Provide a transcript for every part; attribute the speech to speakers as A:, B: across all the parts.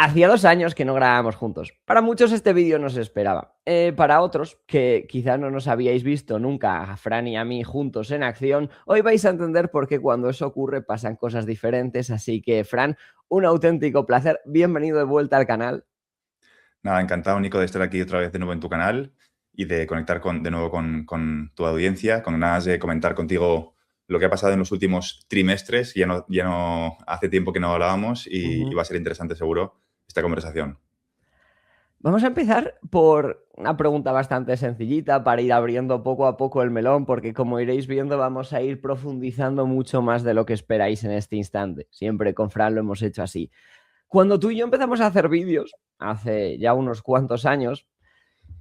A: Hacía 2 años que no grabábamos juntos. Para muchos este vídeo no se esperaba. Para otros, que quizá no nos habíais visto nunca a Fran y a mí juntos en acción, hoy vais a entender por qué cuando eso ocurre pasan cosas diferentes. Así que, Fran, un auténtico placer. Bienvenido de vuelta al canal.
B: Nada, encantado, Nico, de estar aquí otra vez de nuevo en tu canal y de conectar de nuevo con tu audiencia, con ganas de comentar contigo lo que ha pasado en los últimos trimestres. Ya no hace tiempo que no hablábamos y
A: Ujú.
B: va a ser interesante seguro esta conversación.
A: Vamos a empezar por una pregunta bastante sencillita para ir abriendo poco a poco el melón, porque como iréis viendo vamos a ir profundizando mucho más de lo que esperáis en este instante. Siempre con Fran lo hemos hecho así. Cuando tú y yo empezamos a hacer vídeos, hace ya unos cuantos años,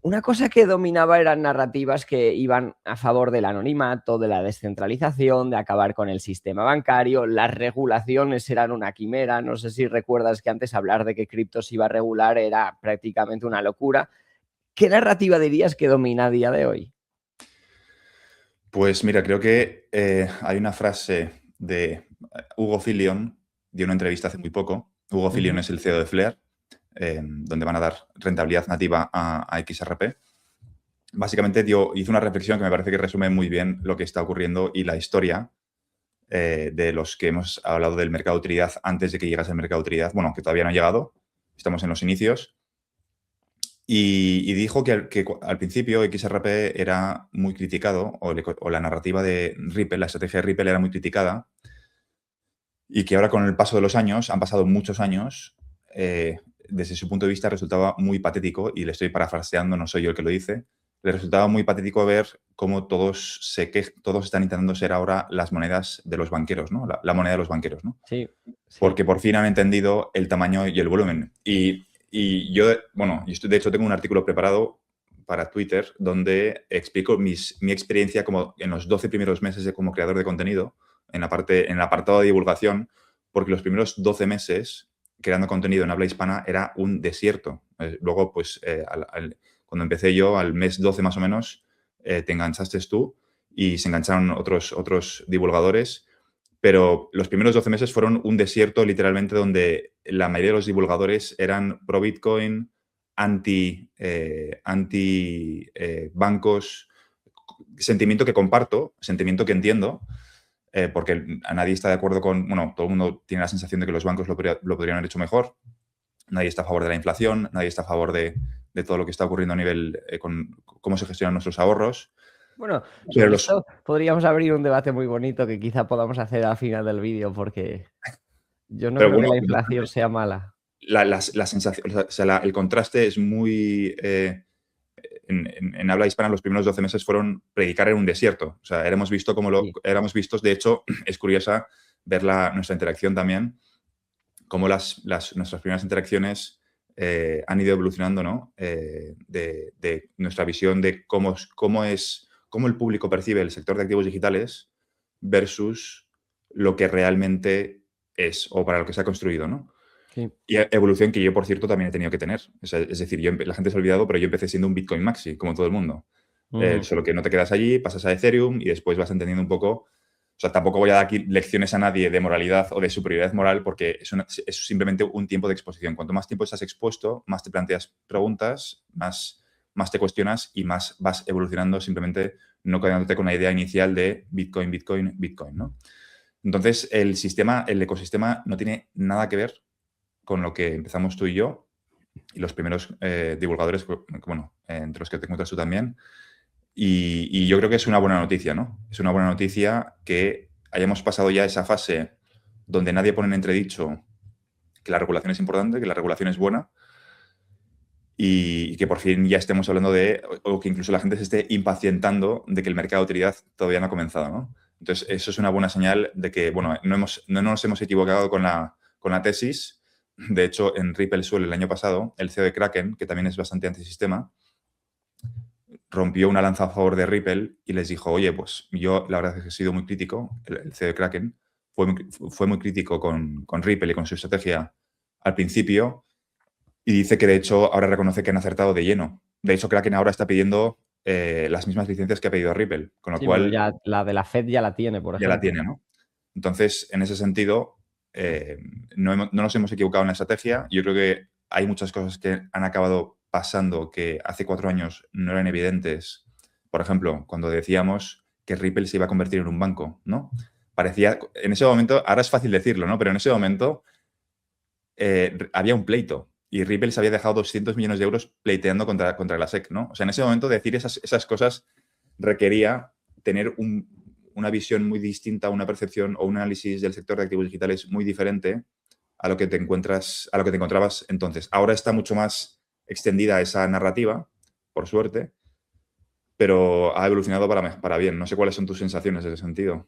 A: una cosa que dominaba eran narrativas que iban a favor del anonimato, de la descentralización, de acabar con el sistema bancario. Las regulaciones eran una quimera. No sé si recuerdas que antes hablar de que cripto se iba a regular era prácticamente una locura. ¿Qué narrativa dirías que domina a día de hoy?
B: Pues mira, creo que hay una frase de Hugo Filion, dio una entrevista hace muy poco. Hugo Filion
A: Ujú.
B: es el CEO de Flair, donde van a dar rentabilidad nativa a XRP. Básicamente hizo una reflexión que me parece que resume muy bien lo que está ocurriendo y la historia de los que hemos hablado del mercado de utilidad antes de que llegase el mercado de utilidad. Bueno, que todavía no ha llegado, estamos en los inicios. Y dijo que al principio XRP era muy criticado, o la narrativa de Ripple, la estrategia de Ripple era muy criticada, y que ahora con el paso de los años, han pasado muchos años, desde su punto de vista resultaba muy patético, y le estoy parafraseando, no soy yo el que lo dice, le resultaba muy patético ver cómo todos están intentando ser ahora las monedas de los banqueros, ¿no? La moneda de los banqueros, ¿no?
A: Sí, sí.
B: Porque por fin han entendido el tamaño y el volumen. Y yo, bueno, de hecho tengo un artículo preparado para Twitter donde explico mi experiencia como en los 12 primeros meses como creador de contenido, en el apartado de divulgación, porque los primeros 12 meses creando contenido en habla hispana era un desierto. Luego, pues, cuando empecé yo, al mes 12 más o menos, te enganchaste tú y se engancharon otros divulgadores, pero los primeros 12 meses fueron un desierto literalmente donde la mayoría de los divulgadores eran pro Bitcoin, anti bancos, sentimiento que comparto, sentimiento que entiendo, porque a nadie está de acuerdo con, bueno, todo el mundo tiene la sensación de que los bancos lo podrían haber hecho mejor, nadie está a favor de la inflación, nadie está a favor de todo lo que está ocurriendo a nivel con cómo se gestionan nuestros ahorros,
A: Bueno,
B: pero
A: sobre esto podríamos abrir un debate muy bonito que quizá podamos hacer al final del vídeo, porque yo no
B: pero
A: creo que
B: bueno,
A: la inflación sea mala.
B: la sensación, o sea, el contraste es muy... en habla hispana los primeros 12 meses fueron predicar en un desierto. O sea,
A: Sí.
B: éramos vistos, de hecho, es curiosa ver nuestra interacción también, cómo nuestras primeras interacciones han ido evolucionando, ¿no? De nuestra visión de cómo el público percibe el sector de activos digitales versus lo que realmente es o para lo que se ha construido, ¿no?
A: Sí.
B: Y evolución que yo, por cierto, también he tenido que tener. O sea, es decir, la gente se ha olvidado, pero yo empecé siendo un Bitcoin Maxi, como todo el mundo.
A: Ujú.
B: Solo que no te quedas allí, pasas a Ethereum y después vas entendiendo un poco. O sea, tampoco voy a dar aquí lecciones a nadie de moralidad o de superioridad moral, porque es simplemente un tiempo de exposición. Cuanto más tiempo estás expuesto, más te planteas preguntas, más te cuestionas y más vas evolucionando, simplemente no quedándote con la idea inicial de Bitcoin, Bitcoin, Bitcoin, ¿no? Entonces, el ecosistema no tiene nada que ver con lo que empezamos tú y yo, y los primeros divulgadores, bueno, entre los que te encuentras tú también. Y yo creo que es una buena noticia, ¿no? Es una buena noticia que hayamos pasado ya esa fase donde nadie pone en entredicho que la regulación es importante, que la regulación es buena, y que por fin ya estemos hablando o que incluso la gente se esté impacientando de que el mercado de utilidad todavía no ha comenzado, ¿no? Entonces, eso es una buena señal de que, bueno, no nos hemos equivocado con la tesis. De hecho, en Ripple Swell el año pasado, el CEO de Kraken, que también es bastante antisistema, rompió una lanza a favor de Ripple y les dijo, oye, pues yo la verdad es que he sido muy crítico, el CEO de Kraken fue muy crítico con Ripple y con su estrategia al principio, y dice que de hecho ahora reconoce que han acertado de lleno. De hecho, Kraken ahora está pidiendo las mismas licencias que ha pedido Ripple, con lo
A: Sí, bueno,
B: cual
A: ya la de la Fed ya la tiene, por
B: ya la
A: ejemplo.
B: tiene, ¿no? Entonces, en ese sentido, no nos hemos equivocado en la estrategia. Yo creo que hay muchas cosas que han acabado pasando que hace 4 años no eran evidentes. Por ejemplo, cuando decíamos que Ripple se iba a convertir en un banco, ¿no? Parecía, en ese momento, ahora es fácil decirlo, ¿no? Pero en ese momento había un pleito y Ripple se había dejado 200 millones de euros pleiteando contra la SEC, ¿no? O sea, en ese momento decir esas cosas requería tener una visión muy distinta, una percepción o un análisis del sector de activos digitales muy diferente a lo que te encontrabas entonces. Ahora está mucho más extendida esa narrativa, por suerte, pero ha evolucionado para bien. No sé cuáles son tus sensaciones en ese sentido.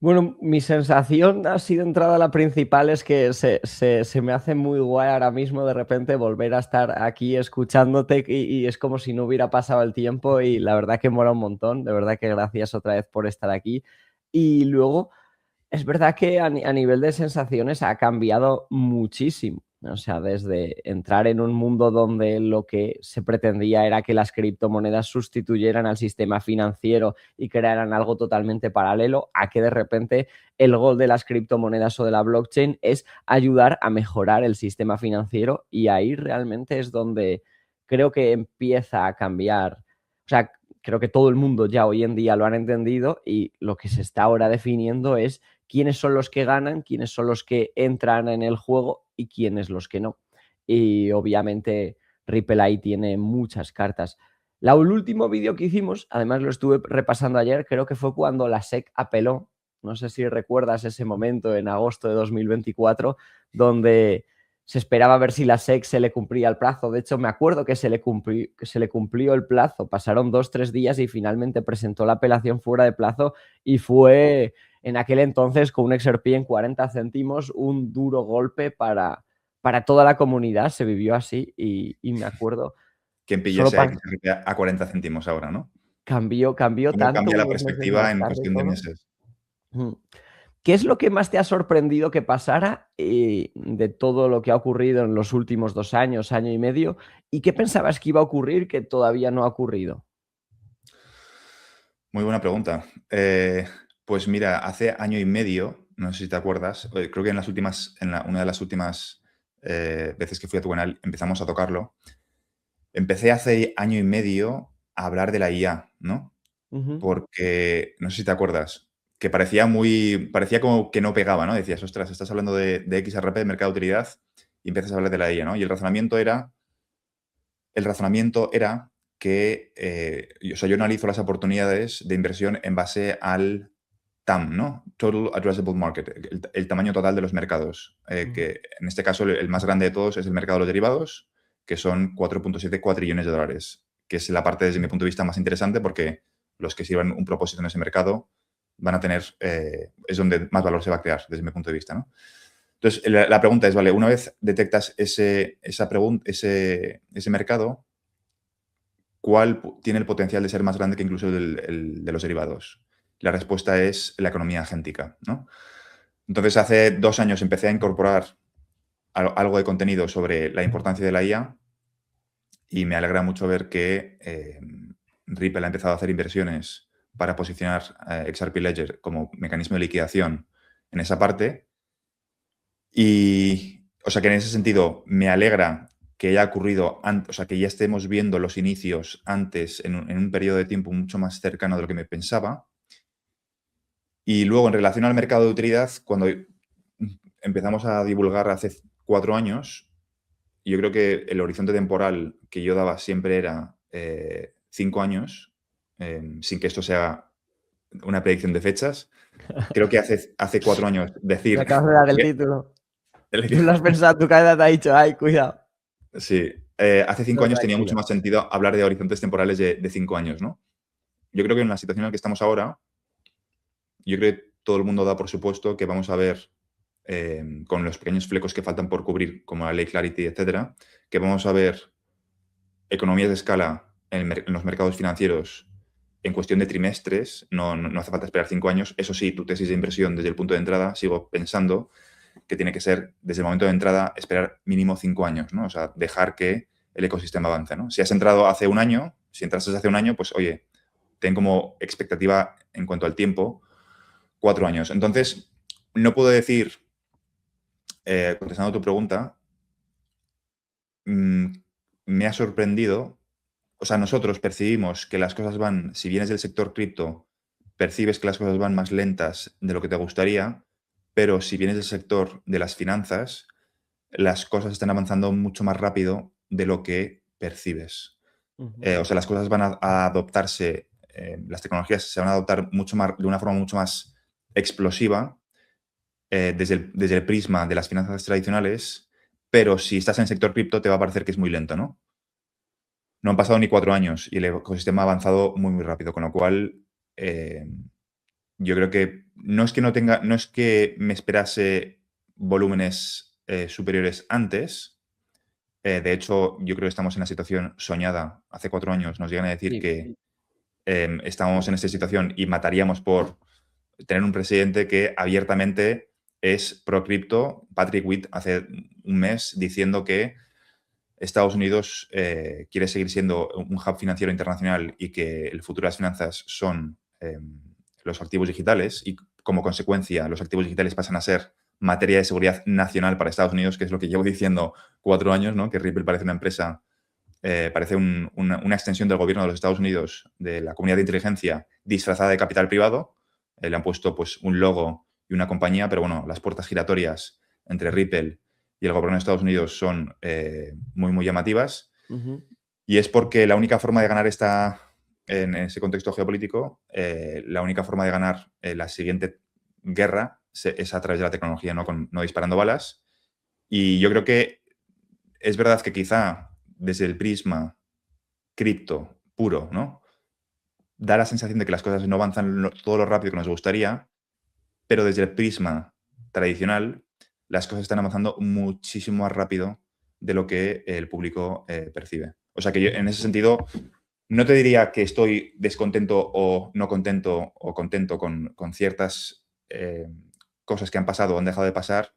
A: Bueno, mi sensación así de entrada, la principal, es que se me hace muy guay ahora mismo de repente volver a estar aquí escuchándote y es como si no hubiera pasado el tiempo y la verdad que mola un montón, de verdad que gracias otra vez por estar aquí. Y luego, es verdad que a nivel de sensaciones ha cambiado muchísimo. O sea, desde entrar en un mundo donde lo que se pretendía era que las criptomonedas sustituyeran al sistema financiero y crearan algo totalmente paralelo, a que de repente el gol de las criptomonedas o de la blockchain es ayudar a mejorar el sistema financiero, y ahí realmente es donde creo que empieza a cambiar. O sea, creo que todo el mundo ya hoy en día lo han entendido y lo que se está ahora definiendo es quiénes son los que ganan, quiénes son los que entran en el juego y quiénes los que no. Y obviamente Ripple ahí tiene muchas cartas. El último vídeo que hicimos, además lo estuve repasando ayer, creo que fue cuando la SEC apeló. No sé si recuerdas ese momento en agosto de 2024, donde se esperaba ver si la SEC se le cumplía el plazo. De hecho, me acuerdo que se le cumplió el plazo. Pasaron 2 o 3 días y finalmente presentó la apelación fuera de plazo y fue en aquel entonces, con un XRP en 40 céntimos, un duro golpe para toda la comunidad. Se vivió así y me acuerdo,
B: ¿Quién
A: solo
B: pillase a XRP a 40 céntimos ahora, no?
A: cambió
B: ¿Cómo
A: tanto
B: cambia la
A: unos meses
B: perspectiva
A: más
B: en
A: tarde
B: cuestión de
A: todo.
B: meses?
A: Mm. ¿Qué es lo que más te ha sorprendido que pasara de todo lo que ha ocurrido en los últimos 2 años, año y medio? ¿Y qué pensabas que iba a ocurrir que todavía no ha ocurrido?
B: Muy buena pregunta. Pues mira, hace año y medio, no sé si te acuerdas, creo que una de las últimas veces que fui a tu canal empezamos a tocarlo. Empecé hace año y medio a hablar de la IA, ¿no?
A: Ujú.
B: Porque, no sé si te acuerdas, que parecía como que no pegaba, ¿no? Decías, ostras, estás hablando de XRP, de mercado de utilidad, y empiezas a hablar de la IA, ¿no? Y el razonamiento era que, o sea, yo analizo las oportunidades de inversión en base al TAM, ¿no? Total Addressable Market, el tamaño total de los mercados,
A: Ujú.
B: que en este caso el más grande de todos es el mercado de los derivados, que son 4.7 cuatrillones de dólares, que es la parte desde mi punto de vista más interesante porque los que sirvan un propósito en ese mercado van a tener, es donde más valor se va a crear desde mi punto de vista, ¿no? Entonces, la pregunta es, vale, una vez detectas ese mercado, ¿cuál tiene el potencial de ser más grande que incluso el de los derivados? La respuesta es la economía agéntica, ¿no? Entonces, hace 2 años empecé a incorporar algo de contenido sobre la importancia de la IA y me alegra mucho ver que Ripple ha empezado a hacer inversiones para posicionar XRP Ledger como mecanismo de liquidación en esa parte. Y, o sea, que en ese sentido me alegra que haya ocurrido, o sea, que ya estemos viendo los inicios antes, en un periodo de tiempo mucho más cercano de lo que me pensaba. Y luego, en relación al mercado de utilidad, cuando empezamos a divulgar hace 4 años, yo creo que el horizonte temporal que yo daba siempre era 5 años, sin que esto sea una predicción de fechas. Creo que hace 4 años
A: Me
B: decir
A: acabas de dar el título.
B: que
A: Tú lo has pensado, tu cabeza te ha dicho, ay, cuidado.
B: sí. Hace 5
A: No,
B: años tenía mucho
A: tranquilo.
B: más sentido hablar de horizontes temporales de 5 años, ¿no? Yo creo que en la situación en la que estamos ahora, yo creo que todo el mundo da por supuesto que vamos a ver, con los pequeños flecos que faltan por cubrir, como la ley Clarity, etcétera, que vamos a ver economías de escala en los mercados financieros en cuestión de trimestres. No hace falta esperar 5 años. Eso sí, tu tesis de inversión desde el punto de entrada, sigo pensando que tiene que ser, desde el momento de entrada, esperar mínimo 5 años, ¿no? O sea, dejar que el ecosistema avance, ¿no? Si has entrado hace un año, si entraste hace un año, pues oye, ten como expectativa en cuanto al tiempo 4 años. Entonces, no puedo decir, contestando a tu pregunta, mm, me ha sorprendido. O sea, nosotros percibimos que las cosas van, si vienes del sector cripto, percibes que las cosas van más lentas de lo que te gustaría, pero si vienes del sector de las finanzas, las cosas están avanzando mucho más rápido de lo que percibes.
A: Ujú.
B: O sea, las cosas van a adoptarse, las tecnologías se van a adoptar mucho más, de una forma mucho más explosiva desde el prisma de las finanzas tradicionales, pero si estás en el sector cripto te va a parecer que es muy lento, ¿no? No han pasado ni 4 años y el ecosistema ha avanzado muy, muy rápido, con lo cual, eh, yo creo que no es que me esperase volúmenes, superiores antes. De hecho, yo creo que estamos en la situación soñada. Hace 4 años nos llegan a decir
A: Sí.
B: que, estábamos en esta situación y mataríamos por tener un presidente que abiertamente es pro cripto. Patrick Witt hace un mes diciendo que Estados Unidos quiere seguir siendo un hub financiero internacional y que el futuro de las finanzas son los activos digitales y como consecuencia los activos digitales pasan a ser materia de seguridad nacional para Estados Unidos, que es lo que llevo diciendo 4 años, ¿no? Que Ripple parece una empresa, parece una extensión del gobierno de los Estados Unidos, de la comunidad de inteligencia disfrazada de capital privado. Le han puesto pues un logo y una compañía, pero bueno, las puertas giratorias entre Ripple y el gobierno de Estados Unidos son muy, muy llamativas.
A: Ujú.
B: Y es porque la única forma de ganar en ese contexto geopolítico, la única forma de ganar la siguiente guerra es a través de la tecnología, no, no disparando balas. Y yo creo que es verdad que quizá desde el prisma cripto puro, ¿no? Da la sensación de que las cosas no avanzan todo lo rápido que nos gustaría, pero desde el prisma tradicional, las cosas están avanzando muchísimo más rápido de lo que el público percibe. O sea que yo, en ese sentido, no te diría que estoy descontento o no contento o contento con ciertas cosas que han pasado o han dejado de pasar.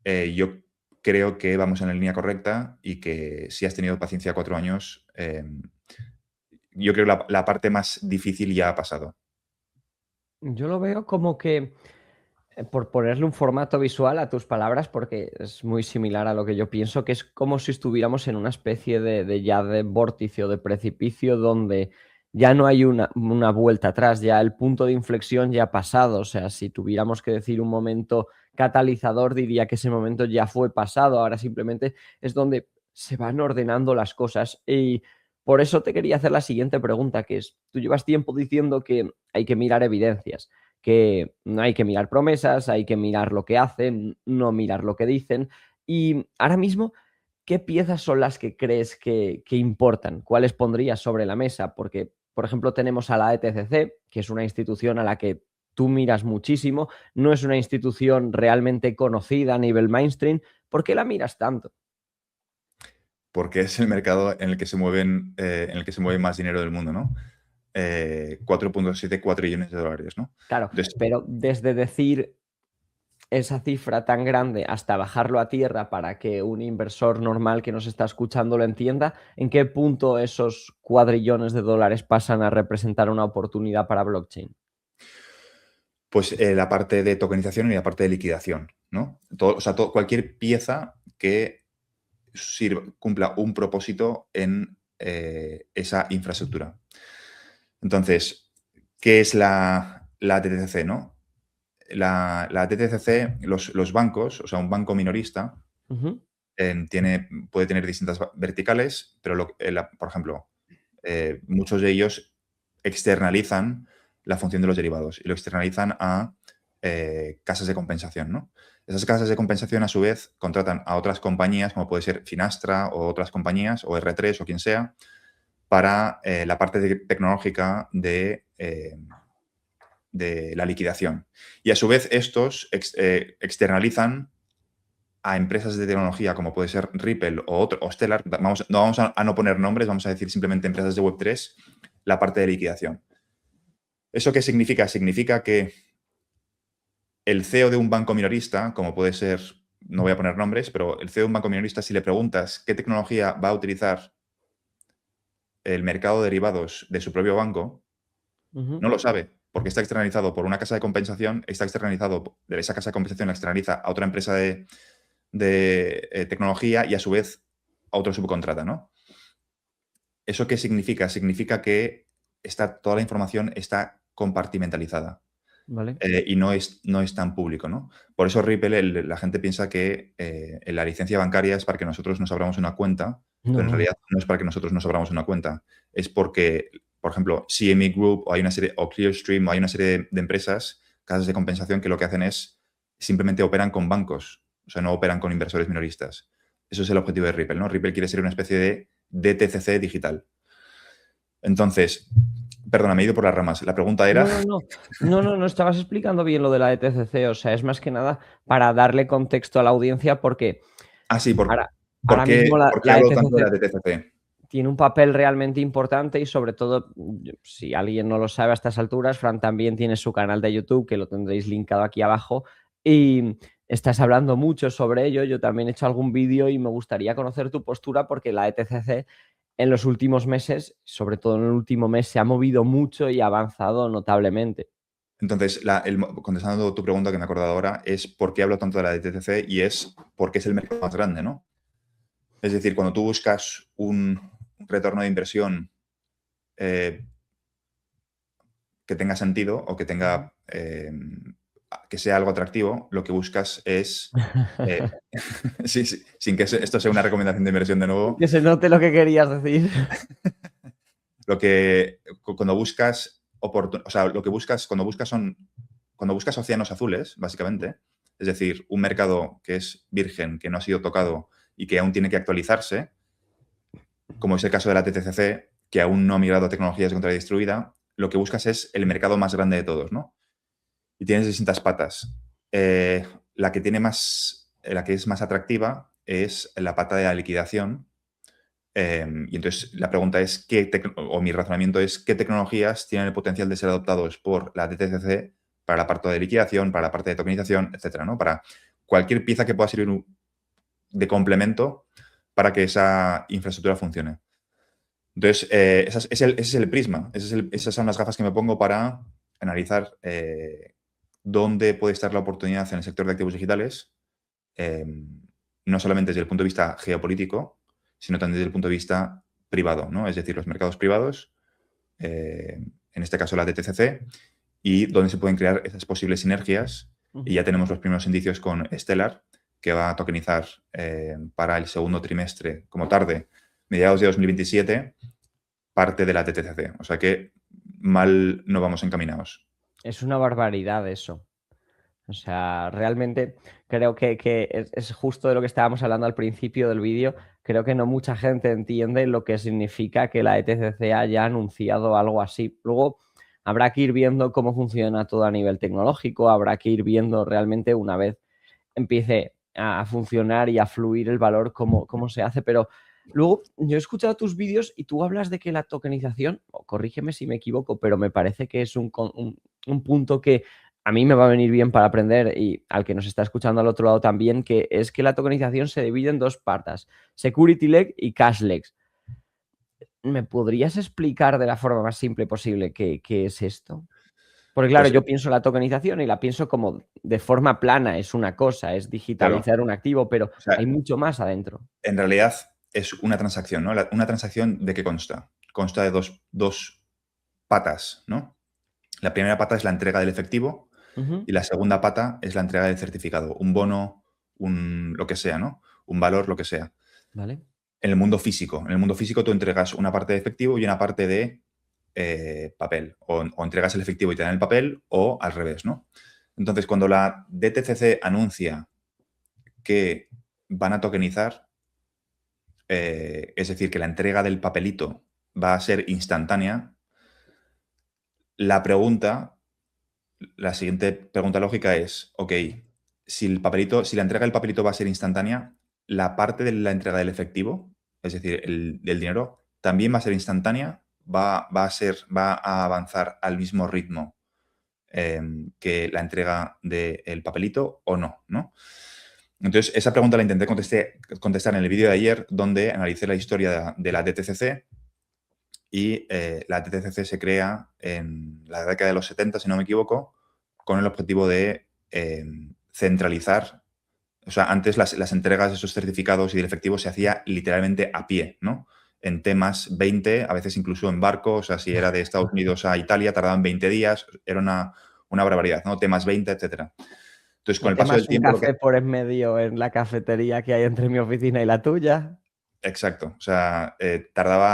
B: Yo creo que vamos en la línea correcta y que si has tenido paciencia 4 años, yo creo que la parte más difícil ya ha pasado.
A: Yo lo veo como que, por ponerle un formato visual a tus palabras, porque es muy similar a lo que yo pienso, que es como si estuviéramos en una especie de ya de vórtice o de precipicio donde ya no hay una vuelta atrás, ya el punto de inflexión ya ha pasado. O sea, si tuviéramos que decir un momento catalizador, diría que ese momento ya fue pasado. Ahora simplemente es donde se van ordenando las cosas. Y por eso te quería hacer la siguiente pregunta, que es, tú llevas tiempo diciendo que hay que mirar evidencias, que no hay que mirar promesas, hay que mirar lo que hacen, no mirar lo que dicen. Y ahora mismo, ¿qué piezas son las que crees que importan? ¿Cuáles pondrías sobre la mesa? Porque, por ejemplo, tenemos a la ETCC, que es una institución a la que tú miras muchísimo, no es una institución realmente conocida a nivel mainstream. ¿Por qué la miras tanto?
B: Porque es el mercado en el que se mueven, en el que se mueve más dinero del mundo, ¿no? 4,74 trillones de dólares, ¿no?
A: Claro,
B: Entonces,
A: pero desde decir esa cifra tan grande hasta bajarlo a tierra para que un inversor normal que nos está escuchando lo entienda, ¿en qué punto esos cuadrillones de dólares pasan a representar una oportunidad para blockchain?
B: pues la parte de tokenización y la parte de liquidación, ¿no? O sea, cualquier pieza que cumpla un propósito en esa infraestructura. Entonces, ¿qué es la TTC, no? La TTCC, los bancos, o sea, un banco minorista,
A: Ujú.
B: puede tener distintas verticales, pero, por ejemplo, muchos de ellos externalizan la función de los derivados y lo externalizan a casas de compensación, ¿no? Esas casas de compensación, a su vez, contratan a otras compañías, como puede ser Finastra o otras compañías, o R3 o quien sea, para la parte tecnológica de la liquidación. Y a su vez, estos externalizan a empresas de tecnología como puede ser Ripple o Stellar, no vamos a no poner nombres, vamos a decir simplemente empresas de Web3, la parte de liquidación. ¿Eso qué significa? Significa que el CEO de un banco minorista, como puede ser, no voy a poner nombres, pero el CEO de un banco minorista, si le preguntas qué tecnología va a utilizar el mercado de derivados de su propio banco,
A: Ujú.
B: no lo sabe, porque está externalizado por una casa de compensación, está externalizado, de esa casa de compensación la externaliza a otra empresa de tecnología y a su vez otro subcontrata, ¿no? ¿Eso qué significa? Significa que toda la información está compartimentalizada.
A: ¿Vale?
B: Y no es tan público, ¿no? Por eso Ripple, la gente piensa que la licencia bancaria es para que nosotros nos abramos una cuenta, pero en
A: No.
B: realidad no es para que nosotros nos abramos una cuenta. Es porque, por ejemplo, CME Group o Clearstream o hay una serie de empresas, casas de compensación, que lo que hacen es simplemente operan con bancos, o sea, no operan con inversores minoristas. Eso es el objetivo de Ripple, ¿no? Ripple quiere ser una especie de DTCC digital. Entonces, perdona, me he ido por las ramas. La pregunta era...
A: No, no, no. No, no, no estabas explicando bien lo de la ETCC. O sea, es más que nada para darle contexto a la audiencia porque
B: Ah, sí,
A: ahora,
B: ¿por
A: ahora mismo
B: qué,
A: la,
B: por qué
A: la
B: hablo tanto de
A: ETCC
B: la DTCC?
A: tiene un papel realmente importante y sobre todo, si alguien no lo sabe a estas alturas, Fran también tiene su canal de YouTube, que lo tendréis linkado aquí abajo, y estás hablando mucho sobre ello. Yo también he hecho algún vídeo y me gustaría conocer tu postura porque la ETCC en los últimos meses, sobre todo en el último mes, se ha movido mucho y ha avanzado notablemente.
B: Entonces, contestando tu pregunta que me he acordado ahora, es por qué hablo tanto de la DTCC y es porque es el mercado más grande, ¿no? Es decir, cuando tú buscas un retorno de inversión que tenga sentido o que tenga que sea algo atractivo, lo que buscas es eh, sí, sí, sin que esto sea una recomendación de inversión de nuevo,
A: Que se note lo que querías decir.
B: cuando buscas o sea, lo que buscas cuando buscas océanos azules, básicamente, es decir, un mercado que es virgen, que no ha sido tocado y que aún tiene que actualizarse, como es el caso de la TTCC, que aún no ha migrado a tecnologías de contraria distribuida, lo que buscas es el mercado más grande de todos, ¿no? Y tienes distintas patas. La que la que es más atractiva es la pata de la liquidación. Y entonces la pregunta es, o mi razonamiento es, ¿qué tecnologías tienen el potencial de ser adoptados por la DTCC para la parte de liquidación, para la parte de tokenización, etcétera, ¿no? Para cualquier pieza que pueda servir de complemento para que esa infraestructura funcione. Entonces, ese es el prisma, esas son las gafas que me pongo para analizar dónde puede estar la oportunidad en el sector de activos digitales, no solamente desde el punto de vista geopolítico, sino también desde el punto de vista privado, ¿no? Es decir, los mercados privados, en este caso la DTCC, y dónde se pueden crear esas posibles sinergias. Y ya tenemos los primeros indicios con Stellar, que va a tokenizar para el segundo trimestre, como tarde, mediados de 2027, parte de la DTCC. O sea que mal no vamos encaminados.
A: Es una barbaridad eso. O sea, realmente creo que es justo de lo que estábamos hablando al principio del vídeo. Creo que no mucha gente entiende lo que significa que la ETCC haya anunciado algo así. Luego habrá que ir viendo cómo funciona todo a nivel tecnológico, habrá que ir viendo realmente una vez empiece a funcionar y a fluir el valor, cómo se hace. Pero luego yo he escuchado tus vídeos y tú hablas de que la tokenización, o corrígeme si me equivoco, pero me parece que es un punto que a mí me va a venir bien para aprender y al que nos está escuchando al otro lado también, que es que la tokenización se divide en dos partes, security leg y cash legs. ¿Me podrías explicar de la forma más simple posible qué es esto? Porque claro,
B: Pues
A: yo pienso la tokenización y la pienso como de forma plana, es una cosa, es
B: claro,
A: digitalizar un activo, pero
B: o sea,
A: hay mucho más adentro.
B: en realidad es una transacción, ¿no? Una transacción ¿de qué consta? Consta de dos patas, ¿no? La primera pata es la entrega del efectivo
A: Ujú.
B: y la segunda pata es la entrega del certificado, un bono, lo que sea, ¿no? Un valor, lo que sea.
A: ¿Vale?
B: En el mundo físico tú entregas una parte de efectivo y una parte de papel. O entregas el efectivo y te dan el papel o al revés, ¿no? Entonces, cuando la DTCC anuncia que van a tokenizar, es decir, que la entrega del papelito va a ser instantánea, la pregunta, la siguiente pregunta lógica es, ok, si la entrega del papelito va a ser instantánea, la parte de la entrega del efectivo, es decir, del dinero, también va a ser instantánea, va a avanzar al mismo ritmo que la entrega del papelito o no, ¿no? Entonces, esa pregunta la intenté contestar en el vídeo de ayer, donde analicé la historia de la DTCC y la DTCC se crea en la década de los 70, si no me equivoco, con el objetivo de centralizar O sea, antes las entregas de esos certificados y del efectivo se hacía literalmente a pie, ¿no? En temas 20, a veces incluso en barco, o sea, si era de Estados Unidos a Italia, tardaban 20 días, era una barbaridad, ¿no? Temas 20, etcétera. Entonces, con
A: Me
B: el paso del
A: temas un
B: tiempo,
A: café por en medio en la cafetería que hay entre mi oficina y la tuya.
B: Exacto, o sea,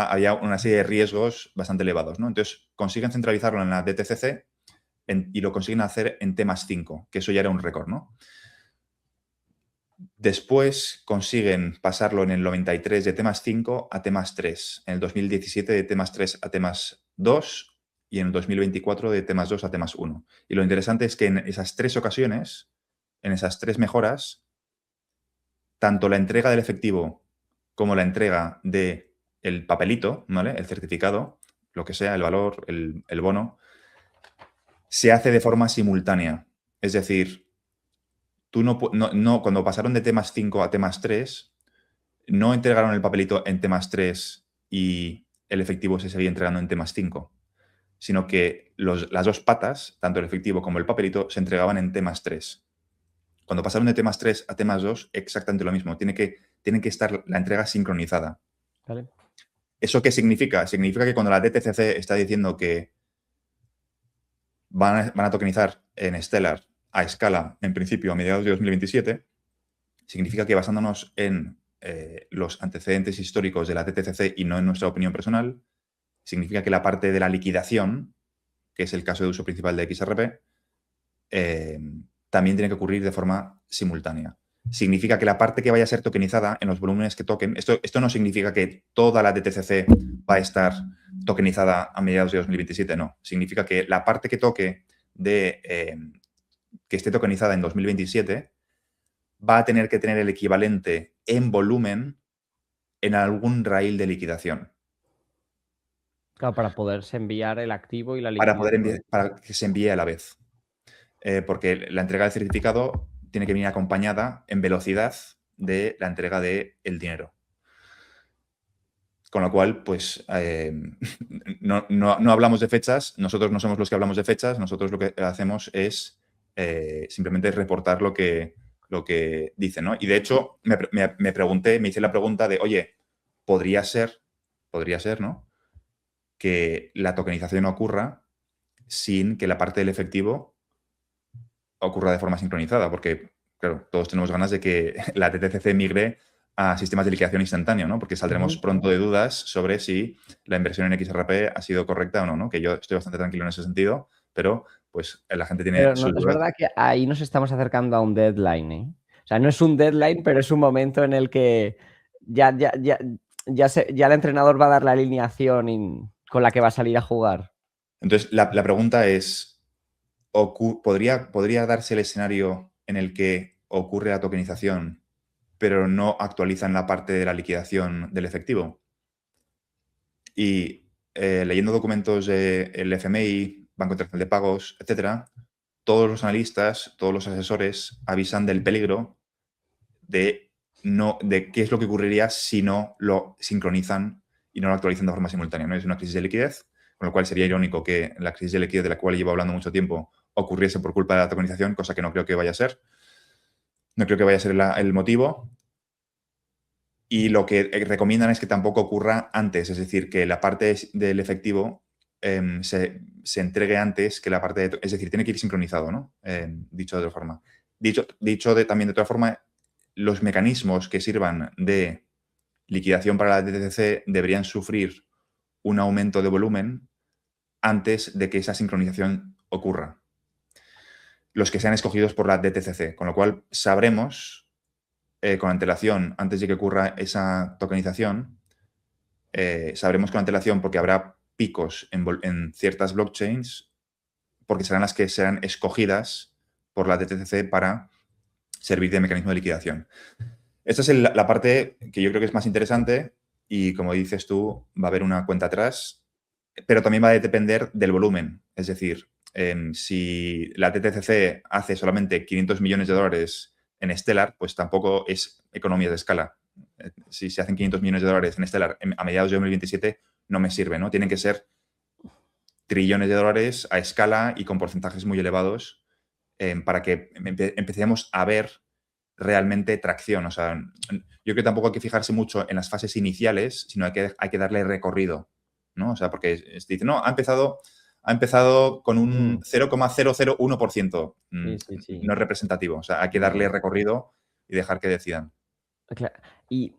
B: había una serie de riesgos bastante elevados, ¿no? Entonces, consiguen centralizarlo en la DTCC y lo consiguen hacer en temas 5, que eso ya era un récord, ¿no? Después consiguen pasarlo en el 93 de temas 5 a temas 3, en el 2017 de temas 3 a temas 2 y en el 2024 de temas 2 a temas 1. Y lo interesante es que en esas 3 ocasiones, en esas 3 mejoras, tanto la entrega del efectivo como la entrega del papelito, ¿vale? El certificado, lo que sea, el valor, el bono, se hace de forma simultánea. Es decir, tú cuando pasaron de temas 5 a temas 3, no entregaron el papelito en temas 3 y el efectivo se seguía entregando en temas 5, sino que las dos patas, tanto el efectivo como el papelito, se entregaban en temas 3. Cuando pasaron de temas 3 a temas 2, exactamente lo mismo. Tiene que estar la entrega sincronizada.
A: Vale.
B: ¿Eso qué significa? Significa que cuando la DTCC está diciendo que van a tokenizar en Stellar a escala, en principio, a mediados de 2027, significa que basándonos en los antecedentes históricos de la DTCC y no en nuestra opinión personal, significa que la parte de la liquidación, que es el caso de uso principal de XRP, también tiene que ocurrir de forma simultánea. Significa que la parte que vaya a ser tokenizada en los volúmenes que toquen, esto no significa que toda la DTCC va a estar tokenizada a mediados de 2027, no. Significa que la parte que toque que esté tokenizada en 2027 va a tener que tener el equivalente en volumen en algún raíl de liquidación.
A: Claro, para poderse enviar el activo y la liquidación.
B: Para que se envíe a la vez. Porque la entrega del certificado tiene que venir acompañada en velocidad de la entrega del dinero. Con lo cual, pues, no hablamos de fechas, nosotros no somos los que hablamos de fechas, nosotros lo que hacemos es simplemente reportar lo que dicen, ¿no? Y de hecho, me pregunté, me hice la pregunta de, oye, podría ser, ¿no? Que la tokenización ocurra sin que la parte del efectivo ocurra de forma sincronizada, porque, claro, todos tenemos ganas de que la TTCC migre a sistemas de liquidación instantáneo, ¿no? Porque saldremos pronto de dudas sobre si la inversión en XRP ha sido correcta o no, ¿no? Que yo estoy bastante tranquilo en ese sentido, pero pues la gente tiene
A: Pero
B: sus
A: es
B: dudas.
A: verdad que ahí nos estamos acercando a un deadline, ¿eh? O sea, no es un deadline, pero es un momento en el que ya el entrenador va a dar la alineación con la que va a salir a jugar.
B: Entonces, la pregunta es, ¿podría darse el escenario en el que ocurre la tokenización, pero no actualizan la parte de la liquidación del efectivo? Y leyendo documentos del FMI, Banco Internacional de Pagos, etcétera, todos los analistas, todos los asesores avisan del peligro de qué es lo que ocurriría si no lo sincronizan y no lo actualizan de forma simultánea. ¿No? Es una crisis de liquidez, con lo cual sería irónico que la crisis de liquidez de la cual llevo hablando mucho tiempo ocurriese por culpa de la tokenización, cosa que no creo que vaya a ser. No creo que vaya a ser el motivo. Y lo que recomiendan es que tampoco ocurra antes, es decir, que la parte del efectivo se entregue antes que la parte es decir, tiene que ir sincronizado, ¿no? Dicho de otra forma. También de otra forma, los mecanismos que sirvan de liquidación para la DTC deberían sufrir un aumento de volumen antes de que esa sincronización ocurra. Los que sean escogidos por la DTCC, con lo cual sabremos con antelación, antes de que ocurra esa tokenización, sabremos con antelación porque habrá picos en ciertas blockchains, porque serán las que serán escogidas por la DTCC para servir de mecanismo de liquidación. Esta es la parte que yo creo que es más interesante y, como dices tú, va a haber una cuenta atrás, pero también va a depender del volumen. Es decir, si la TTCC hace solamente 500 millones de dólares en Stellar, pues tampoco es economía de escala. Si se hacen 500 millones de dólares en Stellar a mediados de 2027, no me sirve, ¿no? Tienen que ser trillones de dólares a escala y con porcentajes muy elevados para que empecemos a ver realmente tracción. O sea, yo creo que tampoco hay que fijarse mucho en las fases iniciales, sino hay que darle recorrido, ¿no? O sea, porque dice, no, ha empezado con un 0,001%.
A: Sí, sí, sí.
B: No es representativo. O sea, hay que darle
A: No.
B: recorrido y dejar que decidan.
A: Y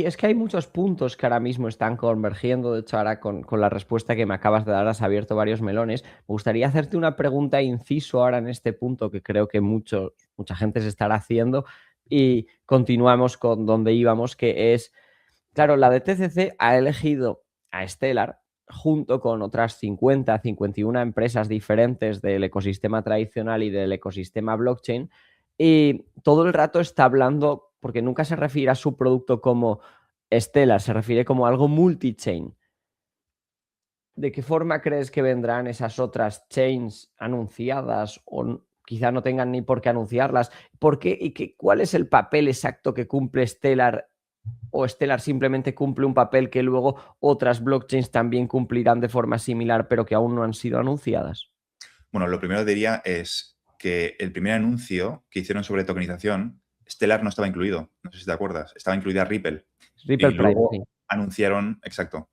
A: es que hay muchos puntos que ahora mismo están convergiendo. De hecho, ahora con la respuesta que me acabas de dar has abierto varios melones. Me gustaría hacerte una pregunta inciso ahora en este punto que creo que mucha gente se estará haciendo y continuamos con donde íbamos, que es, claro, la DTCC ha elegido a Stellar junto con otras 50, 51 empresas diferentes del ecosistema tradicional y del ecosistema blockchain, y todo el rato está hablando, porque nunca se refiere a su producto como Stellar, se refiere como algo multi-chain. ¿De qué forma crees que vendrán esas otras chains anunciadas o quizá no tengan ni por qué anunciarlas? ¿Por qué y cuál es el papel exacto que cumple Stellar, o Stellar simplemente cumple un papel que luego otras blockchains también cumplirán de forma similar, pero que aún no han sido anunciadas?
B: Bueno, lo primero que diría es que el primer anuncio que hicieron sobre tokenización, Stellar no estaba incluido. No sé si te acuerdas. Estaba incluida Ripple. Y
A: Ripple Prime, sí.
B: luego anunciaron, exacto,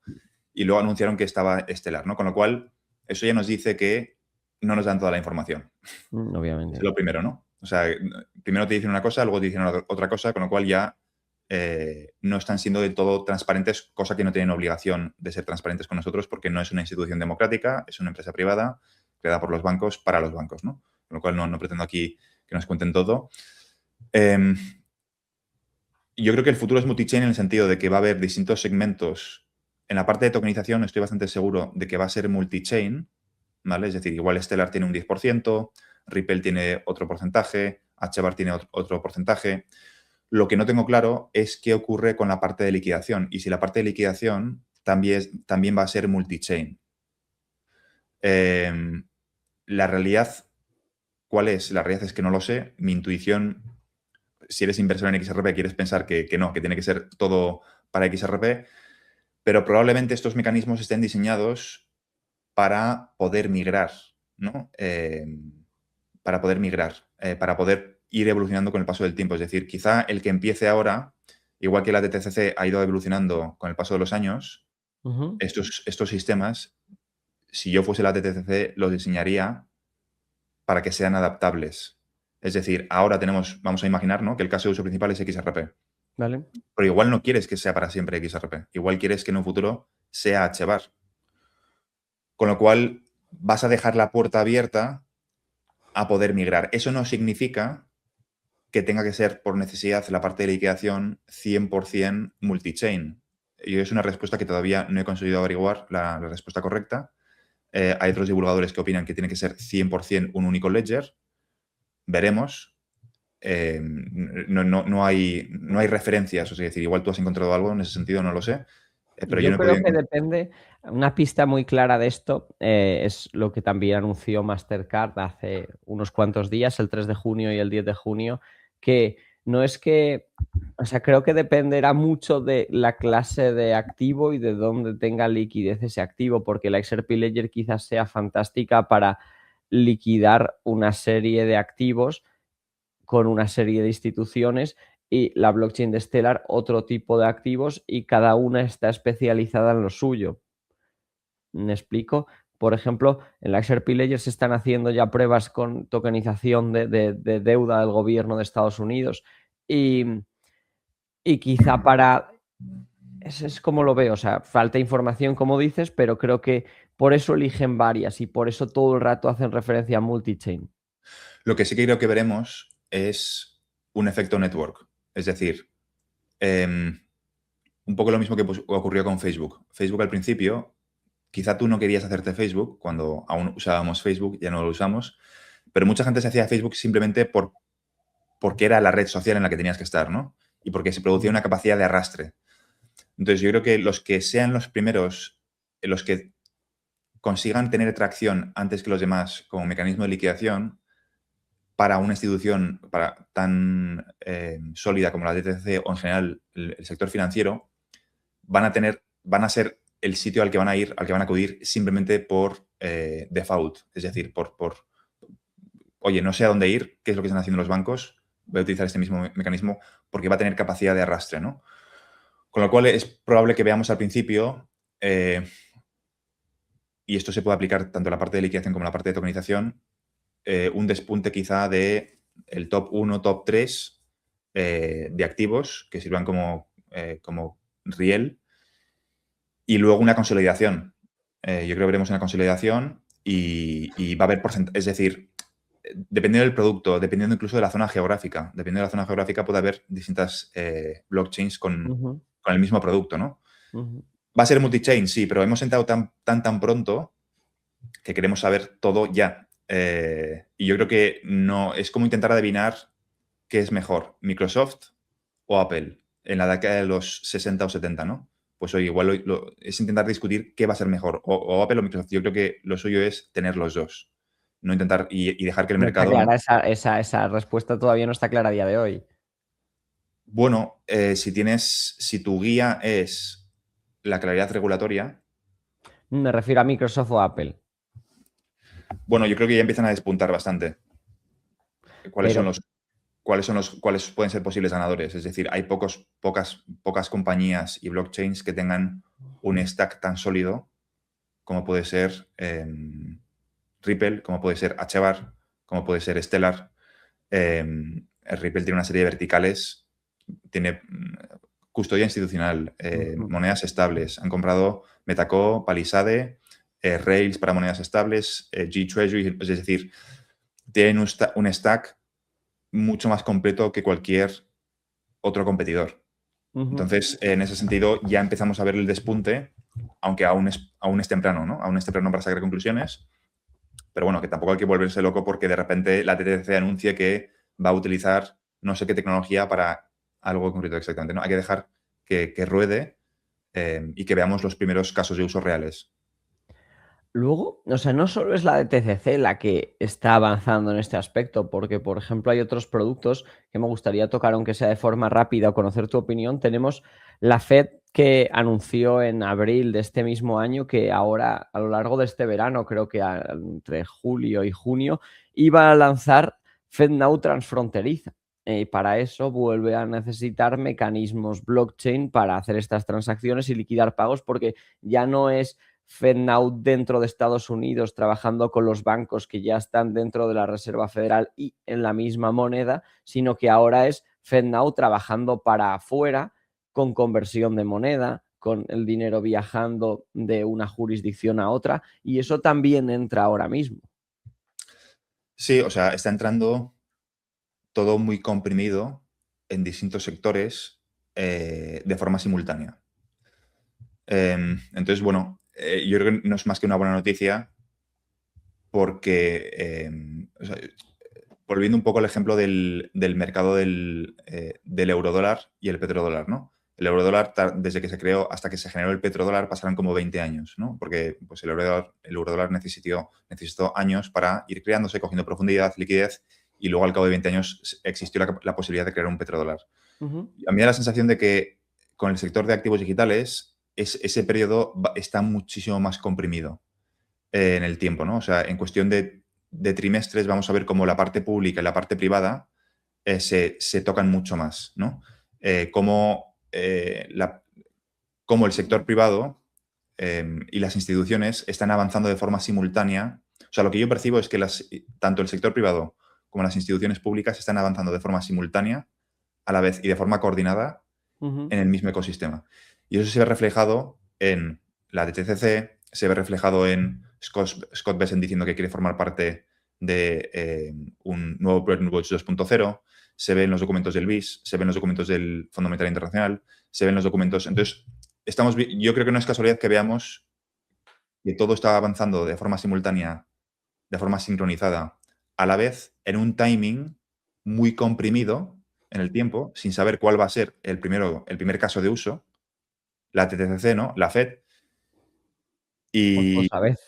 B: y luego anunciaron que estaba Stellar, ¿no? Con lo cual, eso ya nos dice que no nos dan toda la información. Es
A: Obviamente.
B: lo primero, ¿no? O sea, primero te dicen una cosa, luego te dicen otra cosa, con lo cual ya no están siendo del todo transparentes, cosa que no tienen obligación de ser transparentes con nosotros porque no es una institución democrática, es una empresa privada creada por los bancos para los bancos, ¿no? Con lo cual no pretendo aquí que nos cuenten todo. Yo creo que el futuro es multi-chain en el sentido de que va a haber distintos segmentos. En la parte de tokenización estoy bastante seguro de que va a ser multi-chain, ¿vale? Es decir, igual Stellar tiene un 10%, Ripple tiene otro porcentaje, HBAR tiene otro porcentaje. Lo que no tengo claro es qué ocurre con la parte de liquidación y si la parte de liquidación también va a ser multi-chain. La realidad, ¿cuál es? La realidad es que no lo sé. Mi intuición, si eres inversor en XRP, quieres pensar que no, que tiene que ser todo para XRP, pero probablemente estos mecanismos estén diseñados para poder migrar, ¿no? Para poder migrar, para poder ir evolucionando con el paso del tiempo. Es decir, quizá el que empiece ahora, igual que la DTCC ha ido evolucionando con el paso de los años,
A: Ujú.
B: estos sistemas, si yo fuese la DTCC, los diseñaría para que sean adaptables. Es decir, ahora vamos a imaginar, ¿no?, que el caso de uso principal es XRP.
A: Vale.
B: Pero igual no quieres que sea para siempre XRP. Igual quieres que en un futuro sea HBAR. Con lo cual, vas a dejar la puerta abierta a poder migrar. Eso no significa que tenga que ser por necesidad la parte de liquidación 100% multi-chain. Y es una respuesta que todavía no he conseguido averiguar la respuesta correcta. Hay otros divulgadores que opinan que tiene que ser 100% un único ledger. Veremos. No hay referencias. O sea, es decir, igual tú has encontrado algo en ese sentido, no lo sé. Pero yo
A: Yo
B: no he
A: creo
B: podido
A: que
B: encontrar.
A: depende. Una pista muy clara de esto es lo que también anunció Mastercard hace unos cuantos días, el 3 de junio y el 10 de junio, que no es que, o sea, creo que dependerá mucho de la clase de activo y de dónde tenga liquidez ese activo, porque la XRP Ledger quizás sea fantástica para liquidar una serie de activos con una serie de instituciones, y la blockchain de Stellar otro tipo de activos, y cada una está especializada en lo suyo. ¿Me explico? Por ejemplo, en la XRP Ledger se están haciendo ya pruebas con tokenización de deuda del gobierno de Estados Unidos, y, y quizá para... Es como lo veo, o sea, falta información, como dices, pero creo que por eso eligen varias y por eso todo el rato hacen referencia a multi-chain.
B: Lo que sí que creo que veremos es un efecto network. Es decir, un poco lo mismo que ocurrió con Facebook. Facebook al principio, quizá tú no querías hacerte Facebook cuando aún usábamos Facebook, ya no lo usamos, pero mucha gente se hacía Facebook simplemente porque era la red social en la que tenías que estar, ¿no? Y porque se producía una capacidad de arrastre. Entonces yo creo que los que sean los primeros, los que consigan tener tracción antes que los demás como mecanismo de liquidación para una institución tan sólida como la DTC o en general el sector financiero, van a ser el sitio al que van a ir, al que van a acudir simplemente por default. Es decir, oye, no sé a dónde ir, qué es lo que están haciendo los bancos, voy a utilizar este mismo mecanismo porque va a tener capacidad de arrastre, ¿no? Con lo cual es probable que veamos al principio, y esto se puede aplicar tanto en la parte de liquidación como en la parte de tokenización, un despunte quizá de el top 1, top 3 de activos que sirvan como riel, y luego una consolidación. Yo creo que veremos una consolidación y va a haber porcentaje, es decir, dependiendo del producto, dependiendo incluso de la zona geográfica, dependiendo de la zona geográfica puede haber distintas blockchains con el mismo producto, ¿no? Va a ser multi-chain, sí, pero hemos entrado tan pronto que queremos saber todo ya. Y yo creo que no es como intentar adivinar qué es mejor, Microsoft o Apple, en la década de los 60 o 70, ¿no? Pues hoy igual es intentar discutir qué va a ser mejor, o Apple o Microsoft. Yo creo que lo suyo es tener los dos, no intentar y dejar que el
A: No está
B: mercado, ¿no?
A: clara esa respuesta, todavía no está clara a día de hoy.
B: Bueno, si tu guía es la claridad regulatoria,
A: Me refiero a Microsoft o Apple.
B: bueno, yo creo que ya empiezan a despuntar bastante. ¿Cuáles
A: Pero
B: son cuáles pueden ser posibles ganadores? Es decir, hay pocas compañías y blockchains que tengan un stack tan sólido como puede ser Ripple, como puede ser Achevar, como puede ser Stellar. Ripple tiene una serie de verticales, tiene custodia institucional, monedas estables. Han comprado Metaco, Palisade, Rails para monedas estables, G-Treasury, es decir, tienen un stack mucho más completo que cualquier otro competidor. Entonces, en ese sentido, ya empezamos a ver el despunte, aunque aún es temprano, ¿no? Aún es temprano para sacar conclusiones. Pero bueno, que tampoco hay que volverse loco porque de repente la TTC anuncie que va a utilizar no sé qué tecnología para algo concreto exactamente, ¿no? Hay que dejar que ruede y que veamos los primeros casos de uso reales.
A: luego, o sea, no solo es la de TCC la que está avanzando en este aspecto, porque, por ejemplo, hay otros productos que me gustaría tocar, aunque sea de forma rápida, o conocer tu opinión. Tenemos la Fed, que anunció en abril de este mismo año que ahora, a lo largo de este verano, creo que entre julio y junio, iba a lanzar FedNow transfronteriza. Y para eso vuelve a necesitar mecanismos blockchain para hacer estas transacciones y liquidar pagos, porque ya no es FedNow dentro de Estados Unidos trabajando con los bancos que ya están dentro de la Reserva Federal y en la misma moneda, sino que ahora es FedNow trabajando para afuera con conversión de moneda, con el dinero viajando de una jurisdicción a otra, y eso también entra ahora mismo.
B: Sí, o sea, está entrando todo muy comprimido en distintos sectores de forma simultánea. Entonces, bueno, yo creo que no es más que una buena noticia porque, o sea, volviendo un poco al ejemplo del mercado del eurodólar y el petrodólar, ¿no? El eurodólar, desde que se creó hasta que se generó el petrodólar, pasaron como 20 años, ¿no? Porque pues, el eurodólar necesitó años para ir creándose, cogiendo profundidad, liquidez, y luego al cabo de 20 años existió la posibilidad de crear un petrodólar. A mí me da la sensación de que con el sector de activos digitales ese periodo está muchísimo más comprimido en el tiempo, ¿no? O sea, en cuestión de trimestres vamos a ver cómo la parte pública y la parte privada se tocan mucho más, ¿no? Cómo el sector privado y las instituciones están avanzando de forma simultánea. O sea, lo que yo percibo es que tanto el sector privado como las instituciones públicas están avanzando de forma simultánea a la vez y de forma coordinada en el mismo ecosistema. Y eso se ve reflejado en la DTCC, se ve reflejado en Scott Bessent diciendo que quiere formar parte de un nuevo Bretton Woods 2.0, se ve en los documentos del BIS, se ve en los documentos del Fondo Monetario Internacional, se ven los documentos. Entonces, yo creo que no es casualidad que veamos que todo está avanzando de forma simultánea, de forma sincronizada, a la vez en un timing muy comprimido en el tiempo, sin saber cuál va a ser el primer caso de uso, la TTCC, ¿no? La Fed.
A: O todos
B: Y
A: a la vez.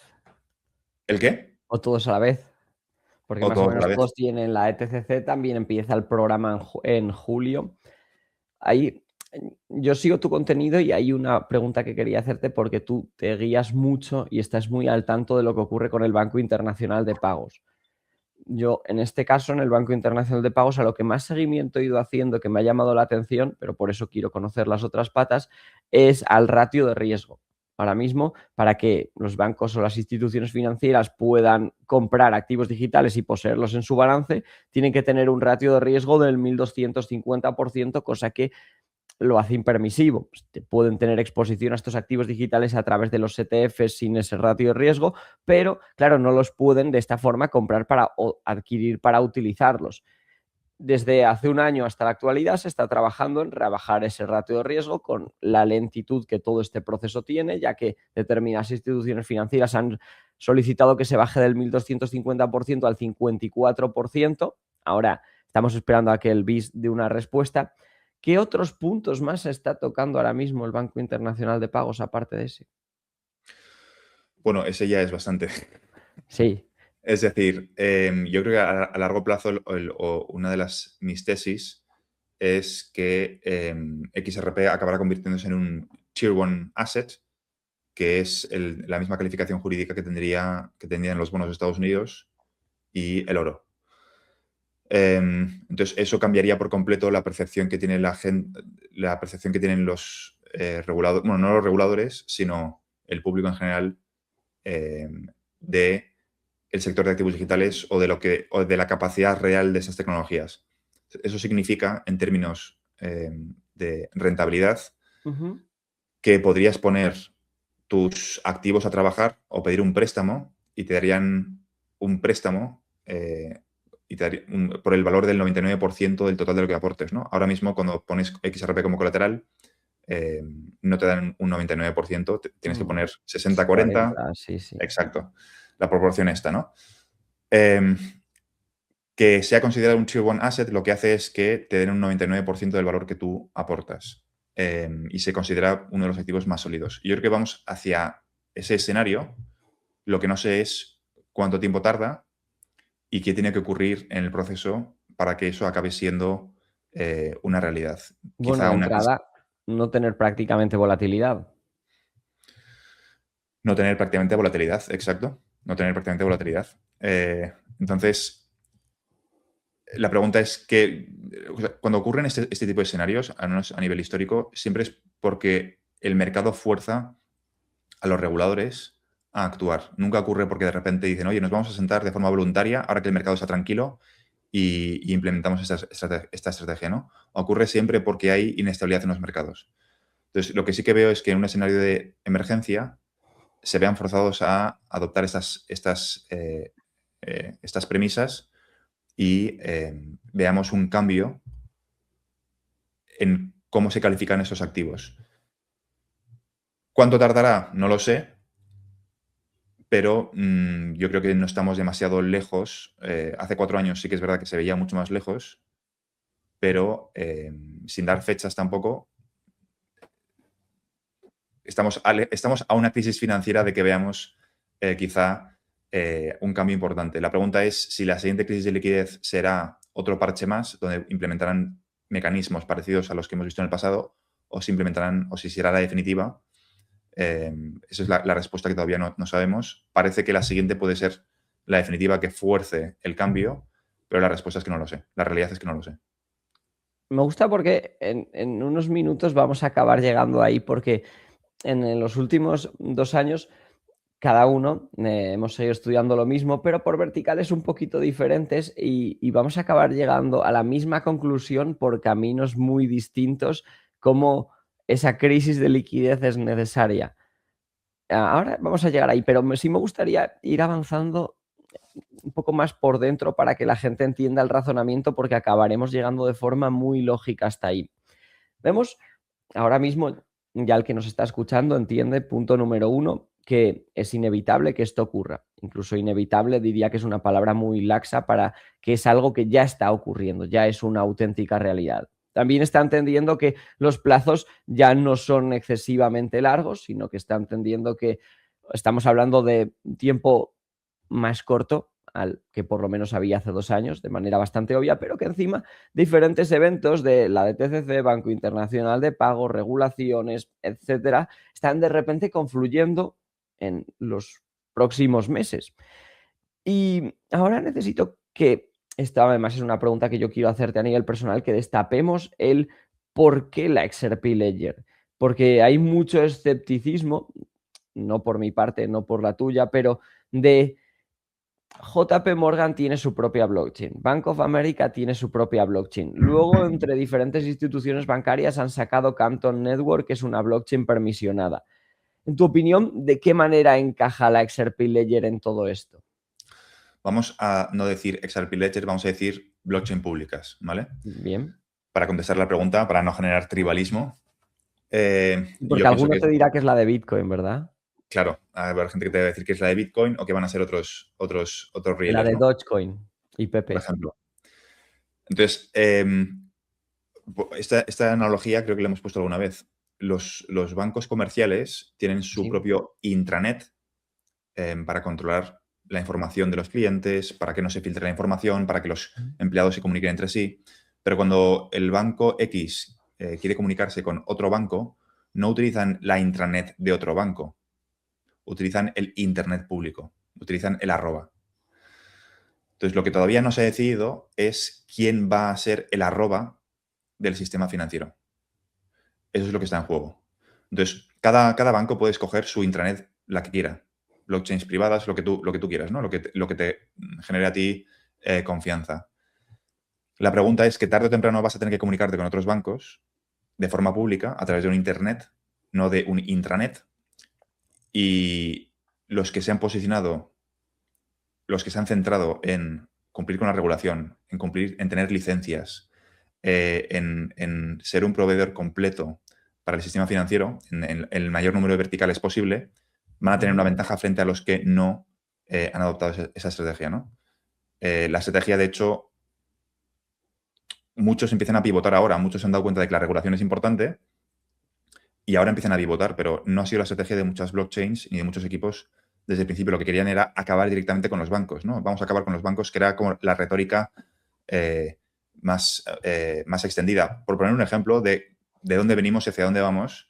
B: ¿el qué?
A: O todos a la vez. Porque
B: O
A: más o
B: todos a la
A: menos
B: vez.
A: todos tienen la ETCC, también empieza el programa en julio. Ahí, yo sigo tu contenido y hay una pregunta que quería hacerte porque tú te guías mucho y estás muy al tanto de lo que ocurre con el Banco Internacional de Pagos. yo en este caso, en el Banco Internacional de Pagos, a lo que más seguimiento he ido haciendo, que me ha llamado la atención, pero por eso quiero conocer las otras patas, es al ratio de riesgo. Ahora mismo, para que los bancos o las instituciones financieras puedan comprar activos digitales y poseerlos en su balance, tienen que tener un ratio de riesgo del 1.250%, cosa que lo hace impermisivo. Pueden tener exposición a estos activos digitales a través de los ETFs sin ese ratio de riesgo, pero claro, no los pueden de esta forma comprar o adquirir para utilizarlos. Desde hace un año hasta la actualidad se está trabajando en rebajar ese ratio de riesgo con la lentitud que todo este proceso tiene, ya que determinadas instituciones financieras han solicitado que se baje del 1.250% al 54%. Ahora estamos esperando a que el BIS dé una respuesta. ¿Qué otros puntos más está tocando ahora mismo el Banco Internacional de Pagos aparte de ese?
B: Bueno, ese ya es bastante.
A: Sí.
B: Es decir, yo creo que a largo plazo una de mis tesis es que XRP acabará convirtiéndose en un Tier 1 Asset, que es la misma calificación jurídica que tendrían los bonos de Estados Unidos y el oro. Entonces, eso cambiaría por completo la percepción que tiene la percepción que tienen los reguladores, bueno, no los reguladores, sino el público en general de el sector de activos digitales o de la capacidad real de esas tecnologías. Eso significa, en términos de rentabilidad,
A: Uh-huh.
B: que podrías poner tus activos a trabajar o pedir un préstamo y te darían un préstamo por el valor del 99% del total de lo que aportes, ¿no? Ahora mismo, cuando pones XRP como colateral, no te dan un 99%, tienes que poner 60-40.
A: 40, sí, sí.
B: Exacto. La proporción esta, ¿no? Que sea considerado un Tier 1 Asset lo que hace es que te den un 99% del valor que tú aportas. Y se considera uno de los activos más sólidos. Y yo creo que vamos hacia ese escenario. Lo que no sé es cuánto tiempo tarda y qué tiene que ocurrir en el proceso para que eso acabe siendo una realidad.
A: Bueno,
B: Quizá
A: de
B: una crisis.
A: entrada, no tener prácticamente volatilidad.
B: No tener prácticamente volatilidad, exacto. No tener prácticamente volatilidad. Entonces, la pregunta es que cuando ocurren este tipo de escenarios, al menos a nivel histórico, siempre es porque el mercado fuerza a los reguladores a actuar. Nunca ocurre porque de repente dicen, oye, nos vamos a sentar de forma voluntaria ahora que el mercado está tranquilo y implementamos esta estrategia, ¿no? Ocurre siempre porque hay inestabilidad en los mercados. Entonces, lo que sí que veo es que en un escenario de emergencia se vean forzados a adoptar estas premisas y veamos un cambio en cómo se califican esos activos. ¿Cuánto tardará? No lo sé, pero yo creo que no estamos demasiado lejos. Hace 4 años sí que es verdad que se veía mucho más lejos, pero sin dar fechas tampoco, estamos a una crisis financiera de que veamos quizá un cambio importante. La pregunta es si la siguiente crisis de liquidez será otro parche más, donde implementarán mecanismos parecidos a los que hemos visto en el pasado, o si implementarán, o si será la definitiva. Esa es la respuesta que todavía no sabemos. Parece que la siguiente puede ser la definitiva que fuerce el cambio, pero la respuesta es que no lo sé. La realidad es que no lo sé.
A: Me gusta porque en unos minutos vamos a acabar llegando ahí, porque en los últimos 2 años cada uno hemos seguido estudiando lo mismo, pero por verticales un poquito diferentes y vamos a acabar llegando a la misma conclusión por caminos muy distintos, como esa crisis de liquidez es necesaria. Ahora vamos a llegar ahí, pero sí me gustaría ir avanzando un poco más por dentro para que la gente entienda el razonamiento, porque acabaremos llegando de forma muy lógica hasta ahí. Vemos ahora mismo, ya el que nos está escuchando entiende, punto número uno, que es inevitable que esto ocurra. Incluso inevitable diría que es una palabra muy laxa para que es algo que ya está ocurriendo, ya es una auténtica realidad. También está entendiendo que los plazos ya no son excesivamente largos, sino que está entendiendo que estamos hablando de un tiempo más corto al que por lo menos había hace 2 años, de manera bastante obvia, pero que encima diferentes eventos de la DTCC, Banco Internacional de Pagos, regulaciones, etcétera, están de repente confluyendo en los próximos meses. Y ahora necesito que esta además es una pregunta que yo quiero hacerte a nivel personal, que destapemos el por qué la XRP Ledger. Porque hay mucho escepticismo, no por mi parte, no por la tuya, pero de JP Morgan tiene su propia blockchain, Bank of America tiene su propia blockchain. Luego, entre diferentes instituciones bancarias han sacado Canton Network, que es una blockchain permisionada. En tu opinión, ¿de qué manera encaja la XRP Ledger en todo esto?
B: Vamos a no decir XRP Ledger, vamos a decir blockchain públicas, ¿vale?
A: Bien.
B: Para contestar la pregunta, para no generar tribalismo.
A: Porque
B: Yo pienso
A: alguno
B: que
A: te dirá que es la de Bitcoin, ¿verdad?
B: claro, habrá gente que te va a decir que es la de Bitcoin o que van a ser otros
A: La
B: rieles,
A: de
B: ¿no?
A: Dogecoin y
B: Por
A: PP.
B: ejemplo. Entonces, esta analogía creo que la hemos puesto alguna vez. Los bancos comerciales tienen su
A: Sí.
B: propio intranet para controlar la información de los clientes, para que no se filtre la información, para que los empleados se comuniquen entre sí. Pero cuando el banco X quiere comunicarse con otro banco, no utilizan la intranet de otro banco, utilizan el Internet público, utilizan el arroba. Entonces, lo que todavía no se ha decidido es quién va a ser el arroba del sistema financiero. Eso es lo que está en juego. Entonces, cada banco puede escoger su intranet, la que quiera. Blockchains privadas, lo que tú quieras, ¿no? Lo que te genere a ti confianza. La pregunta es que tarde o temprano vas a tener que comunicarte con otros bancos de forma pública a través de un internet, no de un intranet. Y los que se han posicionado, los que se han centrado en cumplir con la regulación, en tener licencias, en ser un proveedor completo para el sistema financiero, en el mayor número de verticales posible, van a tener una ventaja frente a los que no han adoptado esa estrategia, ¿no? La estrategia, de hecho, muchos empiezan a pivotar ahora, muchos se han dado cuenta de que la regulación es importante y ahora empiezan a pivotar, pero no ha sido la estrategia de muchas blockchains ni de muchos equipos desde el principio. Lo que querían era acabar directamente con los bancos, ¿no? Vamos a acabar con los bancos, que era como la retórica más extendida. Por poner un ejemplo de dónde venimos y hacia dónde vamos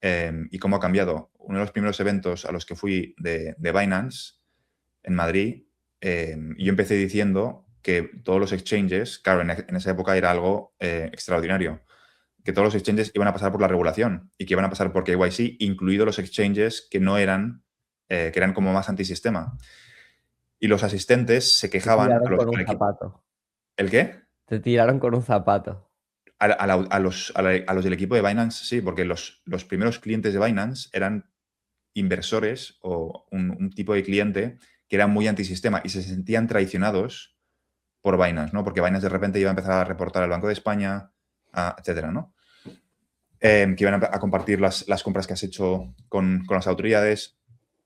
B: y cómo ha cambiado. Uno de los primeros eventos a los que fui de Binance en Madrid, yo empecé diciendo que todos los exchanges, claro, en esa época era algo extraordinario, que todos los exchanges iban a pasar por la regulación y que iban a pasar por KYC, incluidos los exchanges que no eran, que eran como más antisistema. Y los asistentes se
A: Te
B: quejaban
A: tiraron con un zapato.
B: ¿El qué?
A: Te tiraron con un zapato.
B: A los del equipo de Binance, sí, porque los primeros clientes de Binance eran inversores o un tipo de cliente que era muy antisistema y se sentían traicionados por Binance, ¿no? Porque Binance de repente iba a empezar a reportar al Banco de España, etcétera, ¿no? Que iban a compartir las compras que has hecho con las autoridades,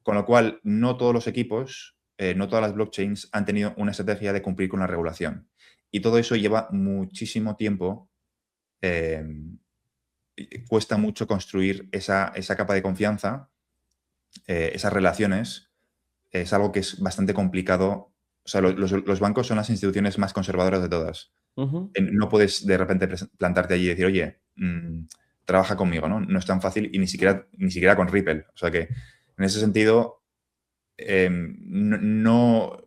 B: con lo cual no todos los equipos, no todas las blockchains han tenido una estrategia de cumplir con la regulación. Y todo eso lleva muchísimo tiempo. Cuesta mucho construir esa capa de confianza, esas relaciones. Es algo que es bastante complicado. O sea, los bancos son las instituciones más conservadoras de todas. No puedes de repente plantarte allí y decir, oye, trabaja conmigo, ¿no? No es tan fácil y ni siquiera con Ripple. O sea que en ese sentido, no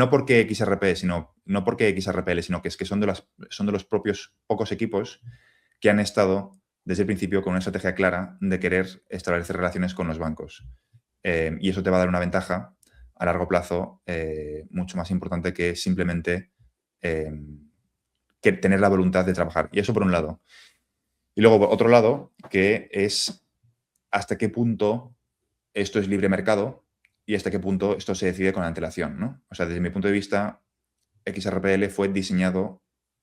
B: porque XRP, no porque XRPL, sino que es que son de los propios pocos equipos que han estado desde el principio con una estrategia clara de querer establecer relaciones con los bancos. Y eso te va a dar una ventaja a largo plazo mucho más importante que simplemente que tener la voluntad de trabajar. Y eso por un lado. Y luego, por otro lado, que es hasta qué punto esto es libre mercado y hasta qué punto esto se decide con antelación, ¿no? O sea, desde mi punto de vista, XRPL fue diseñado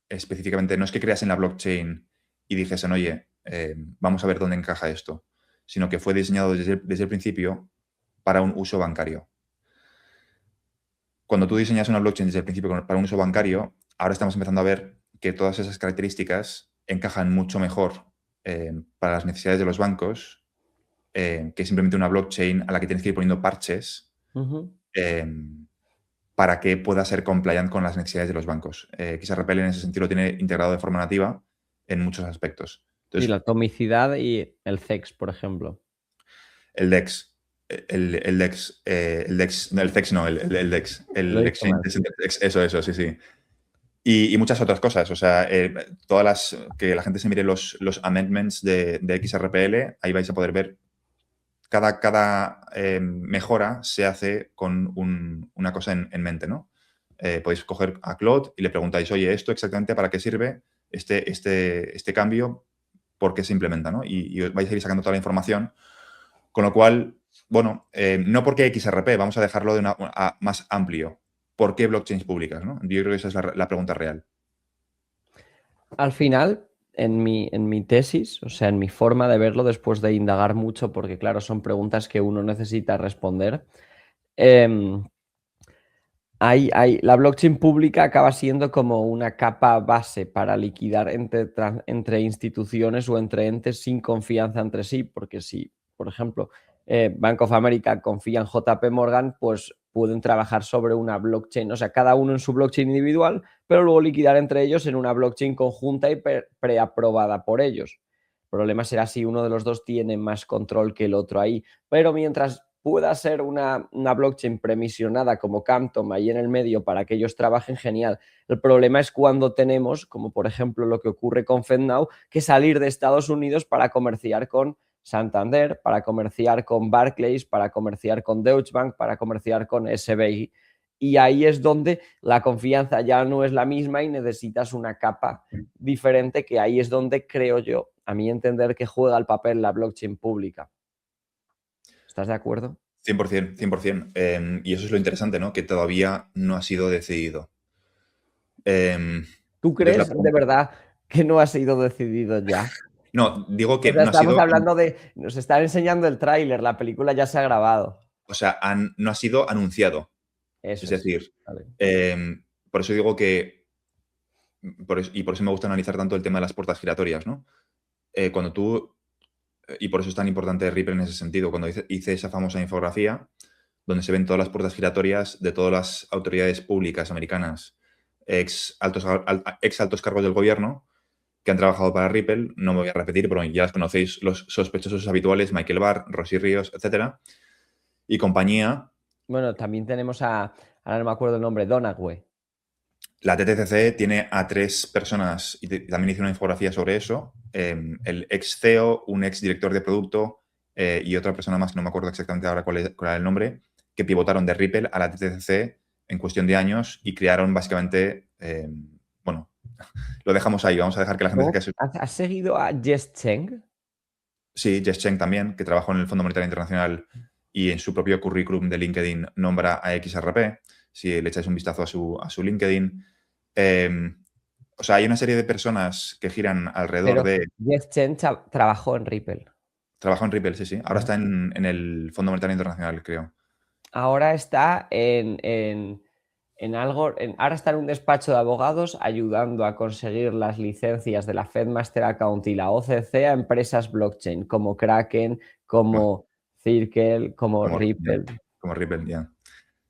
B: específicamente, no es que creas en la blockchain y dijesen, oye, vamos a ver dónde encaja esto, sino que fue diseñado desde el principio para un uso bancario. Cuando tú diseñas una blockchain desde el principio para un uso bancario, ahora estamos empezando a ver que todas esas características encajan mucho mejor para las necesidades de los bancos que simplemente una blockchain a la que tienes que ir poniendo parches para que pueda ser compliant con las necesidades de los bancos. XRPL en ese sentido lo tiene integrado de forma nativa en muchos aspectos.
A: Sí,
B: Entonces,
A: la atomicidad y el CEX, por ejemplo.
B: el DEX. el DEX, no, el CEX no, el DEX,
A: Lo he
B: el
A: dicho
B: Exchange
A: mal.
B: eso, sí, sí. Y muchas otras cosas, o sea, todas las, que la gente se mire los amendments de XRPL, ahí vais a poder ver cada mejora se hace con una cosa en mente, ¿no? Podéis coger a Claude y le preguntáis, oye, ¿esto exactamente para qué sirve este cambio? ¿Por qué se implementa? ¿No? Y os vais a ir sacando toda la información. Con lo cual, bueno, no porque XRP, vamos a dejarlo más amplio. ¿Por qué blockchains públicas? ¿No? Yo creo que esa es la pregunta real.
A: Al final, en mi tesis, o sea, en mi forma de verlo, después de indagar mucho, porque claro, son preguntas que uno necesita responder, em, la blockchain pública acaba siendo como una capa base para liquidar entre instituciones o entre entes sin confianza entre sí, porque si, por ejemplo, Bank of America confía en JP Morgan, pues pueden trabajar sobre una blockchain, o sea, cada uno en su blockchain individual, pero luego liquidar entre ellos en una blockchain conjunta y preaprobada por ellos. El problema será si uno de los dos tiene más control que el otro ahí, pero mientras pueda ser una blockchain premisionada como Campton ahí en el medio para que ellos trabajen, genial. El problema es cuando tenemos, como por ejemplo lo que ocurre con FedNow, que salir de Estados Unidos para comerciar con Santander, para comerciar con Barclays, para comerciar con Deutsche Bank, para comerciar con SBI. Y ahí es donde la confianza ya no es la misma y necesitas una capa diferente, que ahí es donde creo yo, a mi entender, que juega el papel la blockchain pública. ¿Estás de acuerdo?
B: 100%, 100%. Y eso es lo interesante, ¿no? Que todavía no ha sido decidido.
A: ¿Tú
B: Entonces,
A: crees de verdad que no ha sido decidido ya?
B: no, digo
A: O
B: que
A: sea,
B: no ha
A: estamos
B: sido,
A: hablando de, nos están enseñando el tráiler, la película ya se ha grabado.
B: o sea, no ha sido anunciado. Es
A: Eso es.
B: decir,
A: Vale.
B: por eso digo que, y por eso me gusta analizar tanto el tema de las puertas giratorias, ¿no? Cuando tú, y por eso es tan importante Ripple en ese sentido, cuando hice esa famosa infografía, donde se ven todas las puertas giratorias de todas las autoridades públicas americanas, ex altos cargos del gobierno, que han trabajado para Ripple, no me voy a repetir, pero ya las conocéis, los sospechosos habituales, Michael Barr, Rosy Ríos, etcétera, y compañía.
A: Bueno, también tenemos ahora no me acuerdo el nombre, Donagüe.
B: La TTCC tiene a 3 personas, y también hice una infografía sobre eso, el ex CEO, un ex director de producto y otra persona más, que no me acuerdo exactamente ahora cuál era el nombre, que pivotaron de Ripple a la TTCC en cuestión de años y crearon básicamente, bueno, lo dejamos ahí, vamos a dejar que la gente saque su...
A: ¿Has seguido a Jess Cheng?
B: Sí, Jess Cheng también, que trabajó en el Fondo Monetario Internacional y en su propio currículum de LinkedIn nombra a XRP. Si le echáis un vistazo a su LinkedIn. O sea, hay una serie de personas que giran alrededor
A: Pero
B: de...
A: Jess Cheng trabajó en Ripple.
B: Trabajó en Ripple, sí, sí. Ahora está en el Fondo Monetario Internacional, creo.
A: Ahora está en algo, ahora está en un despacho de abogados ayudando a conseguir las licencias de la Fed Master Account y la OCC a empresas blockchain como Kraken,
B: Buah,
A: como Circle, como
B: como, ya,
A: Ripple.
B: como Ripple, ya.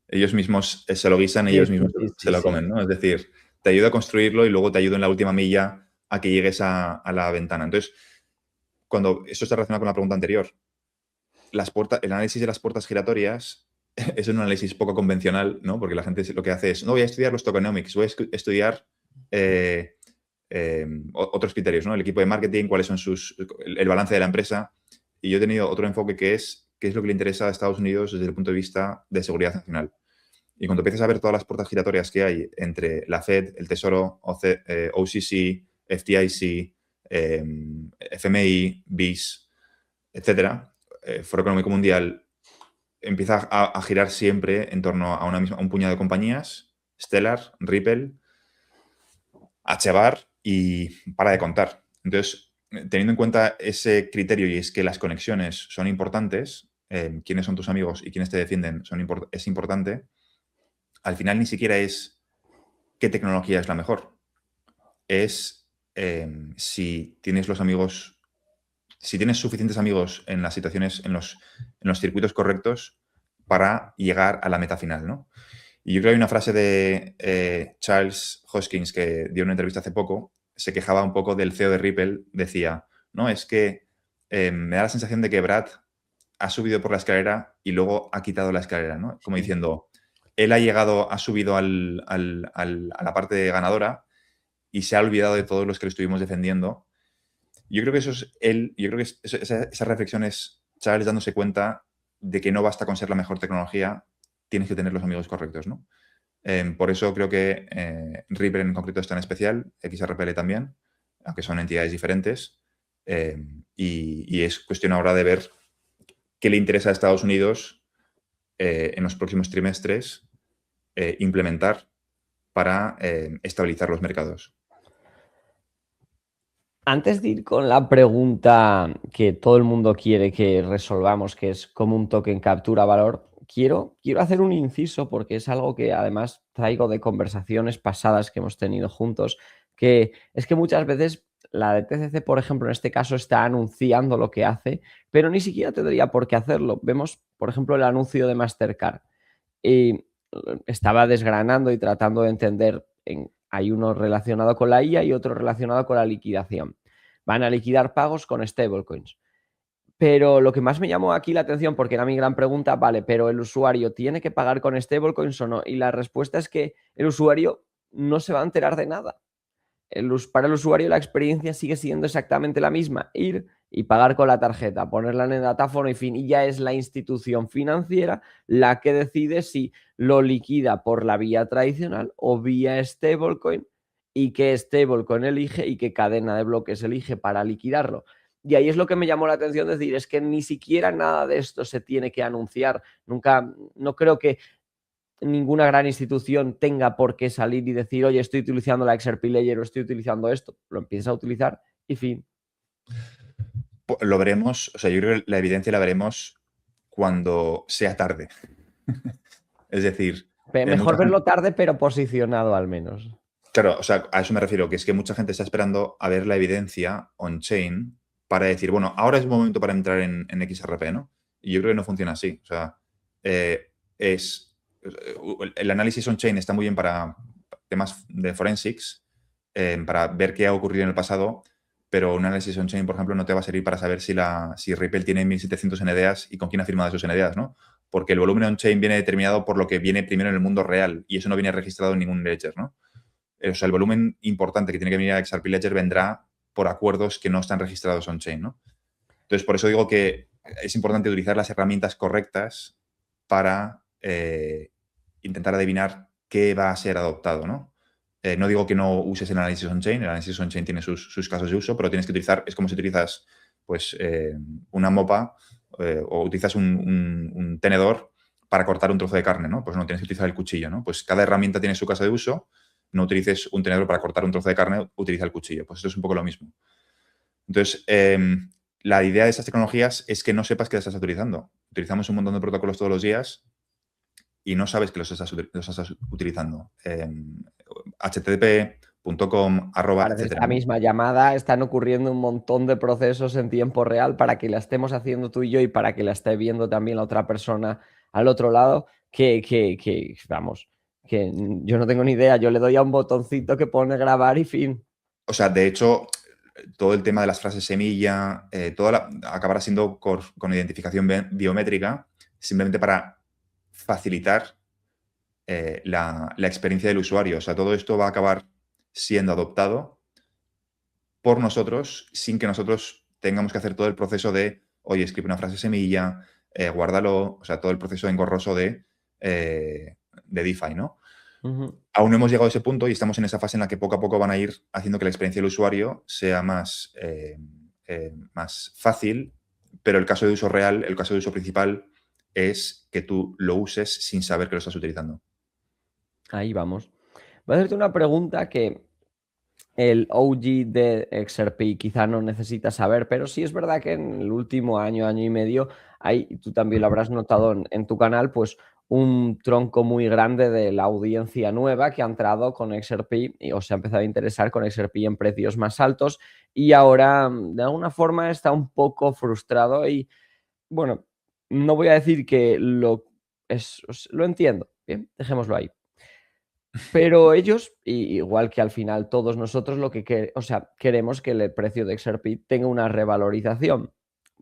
B: Ellos mismos se lo guisan,
A: Sí,
B: ellos
A: sí,
B: mismos
A: sí,
B: se
A: sí,
B: lo
A: sí.
B: comen, ¿no? Es decir, te ayuda a construirlo y luego te ayuda en la última milla a que llegues a la ventana. Entonces, cuando eso está relacionado con la pregunta anterior, el análisis de las puertas giratorias es un análisis poco convencional, ¿no? Porque la gente lo que hace es, no voy a estudiar los tokenomics, voy a estudiar otros criterios, ¿no? El equipo de marketing, cuáles son el balance de la empresa. Y yo he tenido otro enfoque que es qué es lo que le interesa a Estados Unidos desde el punto de vista de seguridad nacional. Y cuando empiezas a ver todas las puertas giratorias que hay entre la Fed, el Tesoro, OCC, FDIC, FMI, BIS, etcétera, Foro Económico Mundial, empieza a girar siempre en torno a un puñado de compañías, Stellar, Ripple, H-Bar y para de contar. Entonces, teniendo en cuenta ese criterio y es que las conexiones son importantes, quiénes son tus amigos y quiénes te defienden es importante, al final ni siquiera es qué tecnología es la mejor. Es si tienes los amigos, si tienes suficientes amigos en las situaciones, en los circuitos correctos para llegar a la meta final, ¿no? Y yo creo que hay una frase de Charles Hoskins que dio una entrevista hace poco, se quejaba un poco del CEO de Ripple, decía, no, es que me da la sensación de que Brad ha subido por la escalera y luego ha quitado la escalera, ¿no? Como diciendo, él ha subido a la parte ganadora y se ha olvidado de todos los que lo estuvimos defendiendo. Yo creo que eso es él, yo creo que esa reflexión es Charles dándose cuenta de que no basta con ser la mejor tecnología, tienes que tener los amigos correctos, ¿no? Por eso creo que Ripple en concreto es tan especial, XRPL también, aunque son entidades diferentes, y es cuestión ahora de ver qué le interesa a Estados Unidos en los próximos trimestres implementar para estabilizar los mercados.
A: Antes de ir con la pregunta que todo el mundo quiere que resolvamos, que es cómo un token captura valor, quiero hacer un inciso porque es algo que además traigo de conversaciones pasadas que hemos tenido juntos, que es que muchas veces la de TCC, por ejemplo, en este caso está anunciando lo que hace, pero ni siquiera tendría por qué hacerlo. Vemos, por ejemplo, el anuncio de Mastercard. Y estaba desgranando y tratando de entender, hay uno relacionado con la IA y otro relacionado con la liquidación. Van a liquidar pagos con stablecoins. Pero lo que más me llamó aquí la atención, porque era mi gran pregunta, vale, pero el usuario tiene que pagar con stablecoins o no. Y la respuesta es que el usuario no se va a enterar de nada. Para el usuario la experiencia sigue siendo exactamente la misma, ir y pagar con la tarjeta, ponerla en el datáfono y fin, y ya es la institución financiera la que decide si lo liquida por la vía tradicional o vía stablecoin y qué stablecoin elige y qué cadena de bloques elige para liquidarlo. Y ahí es lo que me llamó la atención, decir, es que ni siquiera nada de esto se tiene que anunciar. Nunca, no creo que ninguna gran institución tenga por qué salir y decir, oye, estoy utilizando la XRP Ledger o estoy utilizando esto. Lo empiezas a utilizar y fin.
B: Lo veremos, o sea, yo creo que la evidencia la veremos cuando sea tarde. Es decir,
A: Mejor verlo tarde, pero posicionado al menos.
B: Claro, o sea, a eso me refiero, que es que mucha gente está esperando a ver la evidencia on-chain para decir, bueno, ahora es el momento para entrar en XRP, ¿no? Y yo creo que no funciona así. O sea, el análisis on-chain está muy bien para temas de forensics, para ver qué ha ocurrido en el pasado, pero un análisis on-chain, por ejemplo, no te va a servir para saber si Ripple tiene 1.700 NDAs y con quién ha firmado esos NDAs, ¿no? Porque el volumen on-chain viene determinado por lo que viene primero en el mundo real y eso no viene registrado en ningún ledger, ¿no? O sea, el volumen importante que tiene que venir a XRP Ledger vendrá por acuerdos que no están registrados on-chain, ¿no? Entonces, por eso digo que es importante utilizar las herramientas correctas para intentar adivinar qué va a ser adoptado, ¿no? No digo que no uses el análisis on-chain, el análisis on-chain tiene sus casos de uso, pero tienes que utilizar, es como si utilizas pues, una mopa o utilizas un tenedor para cortar un trozo de carne, ¿no? Pues no, tienes que utilizar el cuchillo, ¿no? Pues cada herramienta tiene su caso de uso, no utilices un tenedor para cortar un trozo de carne, utiliza el cuchillo. Pues esto es un poco lo mismo. Entonces, la idea de estas tecnologías es que no sepas que las estás utilizando. Utilizamos un montón de protocolos todos los días y no sabes que los estás utilizando. http.com,
A: Parece
B: etcétera,
A: esta
B: ¿no?
A: misma llamada, están ocurriendo un montón de procesos en tiempo real para que la estemos haciendo tú y yo y para que la esté viendo también la otra persona al otro lado, vamos, que yo no tengo ni idea, yo le doy a un botoncito que pone grabar y fin.
B: O sea, de hecho, todo el tema de las frases semilla, acabará siendo con identificación biométrica, simplemente para facilitar la experiencia del usuario. O sea, todo esto va a acabar siendo adoptado por nosotros sin que nosotros tengamos que hacer todo el proceso de, oye, escribe una frase semilla, guárdalo, o sea, todo el proceso engorroso de DeFi, ¿no? Aún no hemos llegado a ese punto y estamos en esa fase en la que poco a poco van a ir haciendo que la experiencia del usuario sea más fácil, pero el caso de uso real, el caso de uso principal es que tú lo uses sin saber que lo estás utilizando.
A: Ahí vamos. Voy a hacerte una pregunta que el OG de XRP quizá no necesita saber, pero sí es verdad que en el último año, año y medio, hay, tú también lo habrás notado en tu canal, pues un tronco muy grande de la audiencia nueva que ha entrado con XRP o se ha empezado a interesar con XRP en precios más altos y ahora de alguna forma está un poco frustrado y bueno, no voy a decir que lo entiendo, bien, dejémoslo ahí. Pero ellos, igual que al final todos nosotros, o sea, queremos que el precio de XRP tenga una revalorización.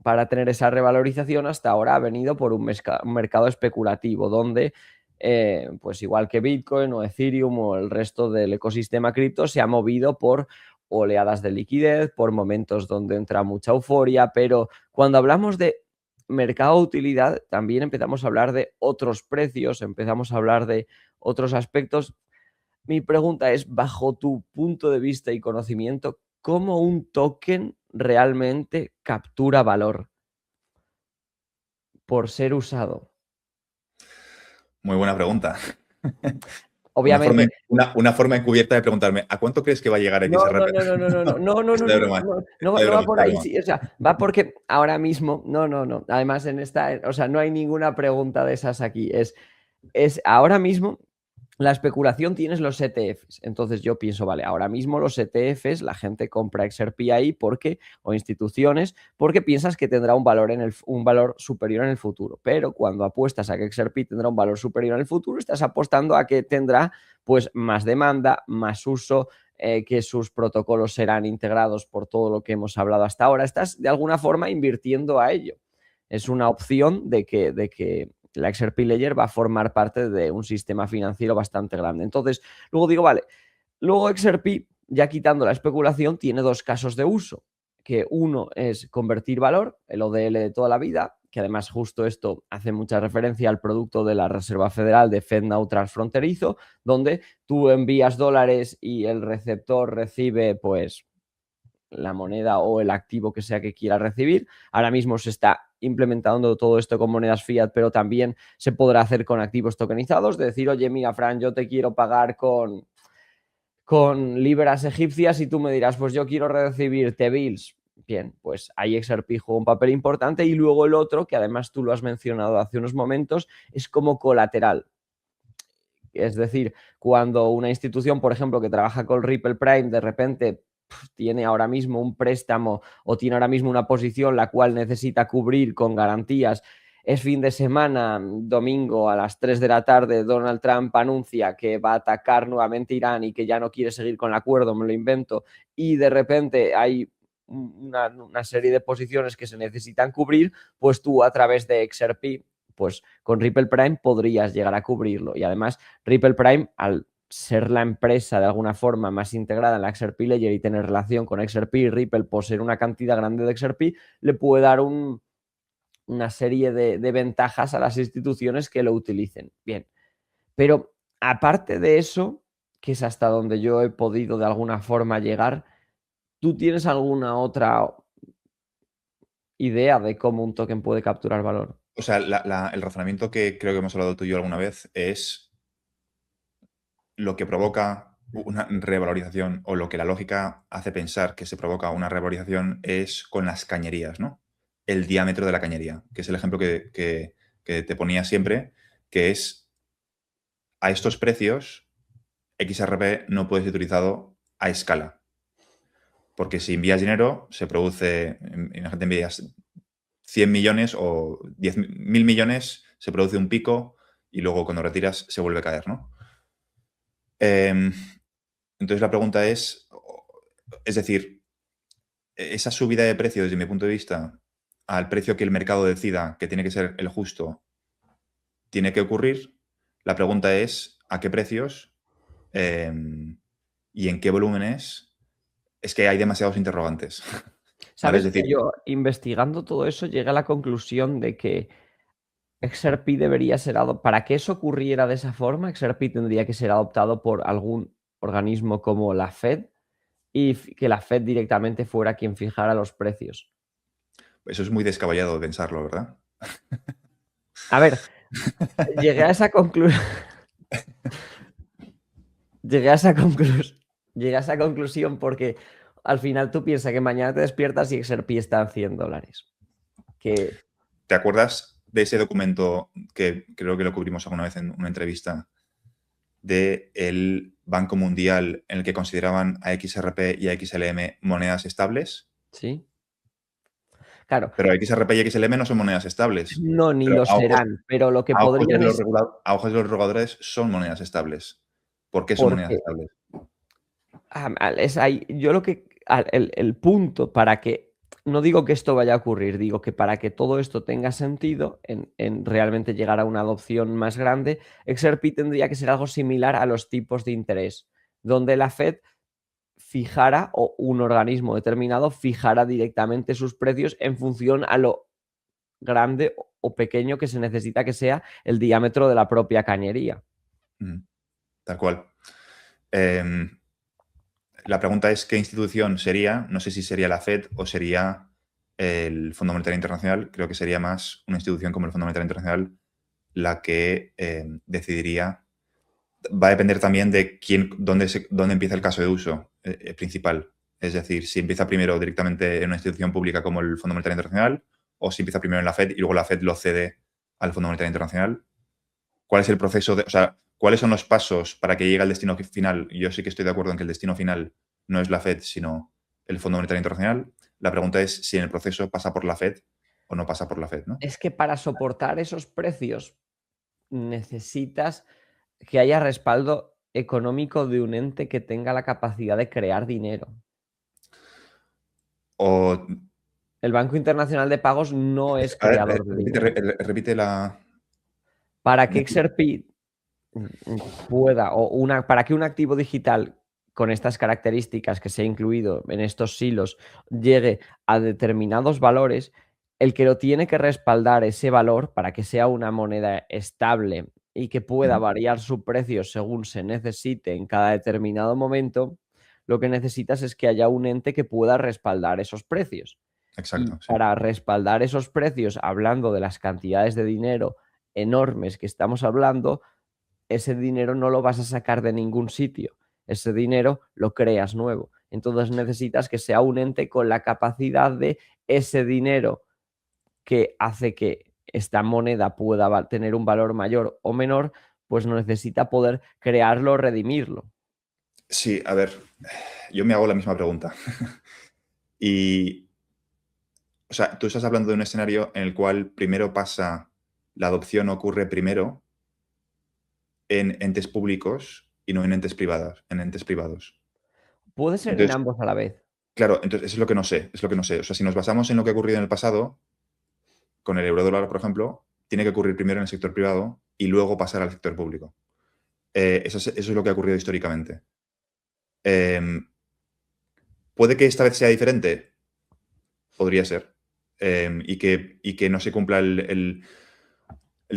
A: para tener esa revalorización hasta ahora ha venido por un mercado especulativo, donde pues igual que Bitcoin o Ethereum o el resto del ecosistema cripto se ha movido por oleadas de liquidez, por momentos donde entra mucha euforia, pero cuando hablamos de mercado de utilidad también empezamos a hablar de otros precios, empezamos a hablar de otros aspectos. Mi pregunta es, bajo tu punto de vista y conocimiento, ¿cómo un token realmente captura valor por ser usado?
B: Muy buena pregunta.
A: Obviamente.
B: Una forma encubierta de preguntarme, ¿a cuánto crees que va a llegar
A: No, no,
B: XRP?
A: no, no, no, no, no, no, no, no,
B: Estoy de
A: no,
B: broma.
A: no, no,
B: Estoy de
A: no va
B: broma,
A: por
B: estoy de
A: ahí,
B: broma.
A: sí, o sea, va porque ahora mismo, no, no, no, además en esta, o sea, no hay ninguna pregunta de esas aquí, es ahora mismo la especulación tienes los ETFs. Entonces yo pienso, vale, ahora mismo los ETFs, la gente compra XRP ahí porque, o instituciones, porque piensas que tendrá un valor, un valor superior en el futuro. Pero cuando apuestas a que XRP tendrá un valor superior en el futuro, estás apostando a que tendrá pues más demanda, más uso, que sus protocolos serán integrados por todo lo que hemos hablado hasta ahora. Estás de alguna forma invirtiendo a ello. Es una opción de que la XRP Ledger va a formar parte de un sistema financiero bastante grande. Entonces, luego digo, vale, luego XRP, ya quitando la especulación, tiene dos casos de uso, que uno es convertir valor, el ODL de toda la vida, que además justo esto hace mucha referencia al producto de la Reserva Federal de FedNow transfronterizo, donde tú envías dólares y el receptor recibe pues la moneda o el activo que sea que quiera recibir. Ahora mismo se está implementando todo esto con monedas fiat, pero también se podrá hacer con activos tokenizados, de decir, oye, mira, Fran, yo te quiero pagar con libras egipcias y tú me dirás, pues yo quiero recibir T-bills. Bien, pues ahí XRP juega un papel importante y luego el otro, que además tú lo has mencionado hace unos momentos, es como colateral. Es decir, cuando una institución, por ejemplo, que trabaja con Ripple Prime, de repente tiene ahora mismo un préstamo o tiene ahora mismo una posición la cual necesita cubrir con garantías. Es fin de semana, domingo a las 3 de la tarde, Donald Trump anuncia que va a atacar nuevamente Irán y que ya no quiere seguir con el acuerdo, me lo invento, y de repente hay una serie de posiciones que se necesitan cubrir, pues tú a través de XRP, pues con Ripple Prime podrías llegar a cubrirlo. Y además Ripple Prime, al ser la empresa de alguna forma más integrada en la XRP Ledger y tener relación con XRP y Ripple, poseer una cantidad grande de XRP, le puede dar una serie de ventajas a las instituciones que lo utilicen. Bien, pero aparte de eso, que es hasta donde yo he podido de alguna forma llegar, ¿tú tienes alguna otra idea de cómo un token puede capturar valor?
B: O sea, el razonamiento que creo que hemos hablado tú y yo alguna vez es lo que provoca una revalorización o lo que la lógica hace pensar que se provoca una revalorización es con las cañerías, ¿no? El diámetro de la cañería, que es el ejemplo que te ponía siempre, que es a estos precios, XRP no puede ser utilizado a escala. Porque si envías dinero, se produce, imagínate, envías 100 millones o 10.000 millones, se produce un pico y luego cuando retiras se vuelve a caer, ¿no? Entonces la pregunta es decir, esa subida de precio desde mi punto de vista al precio que el mercado decida que tiene que ser el justo, tiene que ocurrir. La pregunta es a qué precios y en qué volúmenes. Es que hay demasiados interrogantes. ¿Vale? Es
A: Sabes que
B: decir,
A: yo, investigando todo eso, llegué a la conclusión de que XRP debería ser adoptado. Para que eso ocurriera de esa forma, XRP tendría que ser adoptado por algún organismo como la Fed y que la Fed directamente fuera quien fijara los precios.
B: eso es muy descabellado de pensarlo, ¿verdad?
A: A ver, llegué a esa conclusión. Llegué a esa conclusión. Llegué a esa conclusión porque al final tú piensas que mañana te despiertas y XRP está en $100. Que
B: ¿Te acuerdas de ese documento que creo que lo cubrimos alguna vez en una entrevista del Banco Mundial en el que consideraban a XRP y a XLM monedas estables?
A: sí, claro,
B: Pero XRP y XLM no son monedas estables.
A: no, ni
B: Pero
A: lo serán, pero lo que
B: a ojos de
A: podrían
B: los
A: es
B: a ojos de los reguladores son monedas estables. ¿Por qué son monedas
A: porque
B: estables?
A: es ahí, yo lo que el punto para que no digo que esto vaya a ocurrir, digo que para que todo esto tenga sentido, en realmente llegar a una adopción más grande, XRP tendría que ser algo similar a los tipos de interés, donde la Fed fijara o un organismo determinado fijara directamente sus precios en función a lo grande o pequeño que se necesita que sea el diámetro de la propia cañería.
B: Tal cual. La pregunta es qué institución sería. No sé si sería la Fed o sería el Fondo Monetario Internacional. Creo que sería más una institución como el Fondo Monetario Internacional la que decidiría. Va a depender también de dónde empieza el caso de uso principal. Es decir, si empieza primero directamente en una institución pública como el Fondo Monetario Internacional o si empieza primero en la Fed y luego la Fed lo cede al Fondo Monetario Internacional. ¿Cuál es el proceso o sea, cuáles son los pasos para que llegue al destino final? Yo sí que estoy de acuerdo en que el destino final no es la Fed, sino el Fondo Monetario Internacional. La pregunta es si en el proceso pasa por la Fed o no pasa por la Fed, ¿no?
A: Es que para soportar esos precios necesitas que haya respaldo económico de un ente que tenga la capacidad de crear dinero.
B: O
A: El Banco Internacional de Pagos no es
B: a ver,
A: creador de dinero.
B: repite la.
A: Para que XRP pueda, para que un activo digital con estas características que se ha incluido en estos silos llegue a determinados valores, el que lo tiene que respaldar ese valor para que sea una moneda estable y que pueda variar su precio según se necesite en cada determinado momento, lo que necesitas es que haya un ente que pueda respaldar esos precios. Y
B: Exacto, sí.
A: para respaldar esos precios, hablando de las cantidades de dinero enormes que estamos hablando, ese dinero no lo vas a sacar de ningún sitio. Ese dinero lo creas nuevo. Entonces necesitas que sea un ente con la capacidad de ese dinero que hace que esta moneda pueda tener un valor mayor o menor, pues no necesita poder crearlo o redimirlo.
B: Sí, a ver, yo me hago la misma pregunta. Y, o sea, tú estás hablando de un escenario en el cual primero pasa, la adopción ocurre primero en entes públicos y no en entes privados.
A: Puede ser en
B: Entonces,
A: ambos a la vez.
B: claro, entonces eso es lo que no sé, es lo que no sé. O sea, si nos basamos en lo que ha ocurrido en el pasado, con el eurodólar, por ejemplo, tiene que ocurrir primero en el sector privado y luego pasar al sector público. Eso es lo que ha ocurrido históricamente. ¿Puede que esta vez sea diferente? Podría ser. Y que no se cumpla el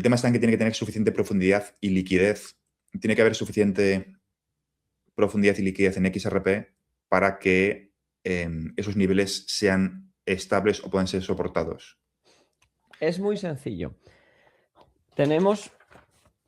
B: tema está en que tiene que tener suficiente profundidad y liquidez. Tiene que haber suficiente profundidad y liquidez en XRP para que esos niveles sean estables o puedan ser soportados.
A: Es muy sencillo. Tenemos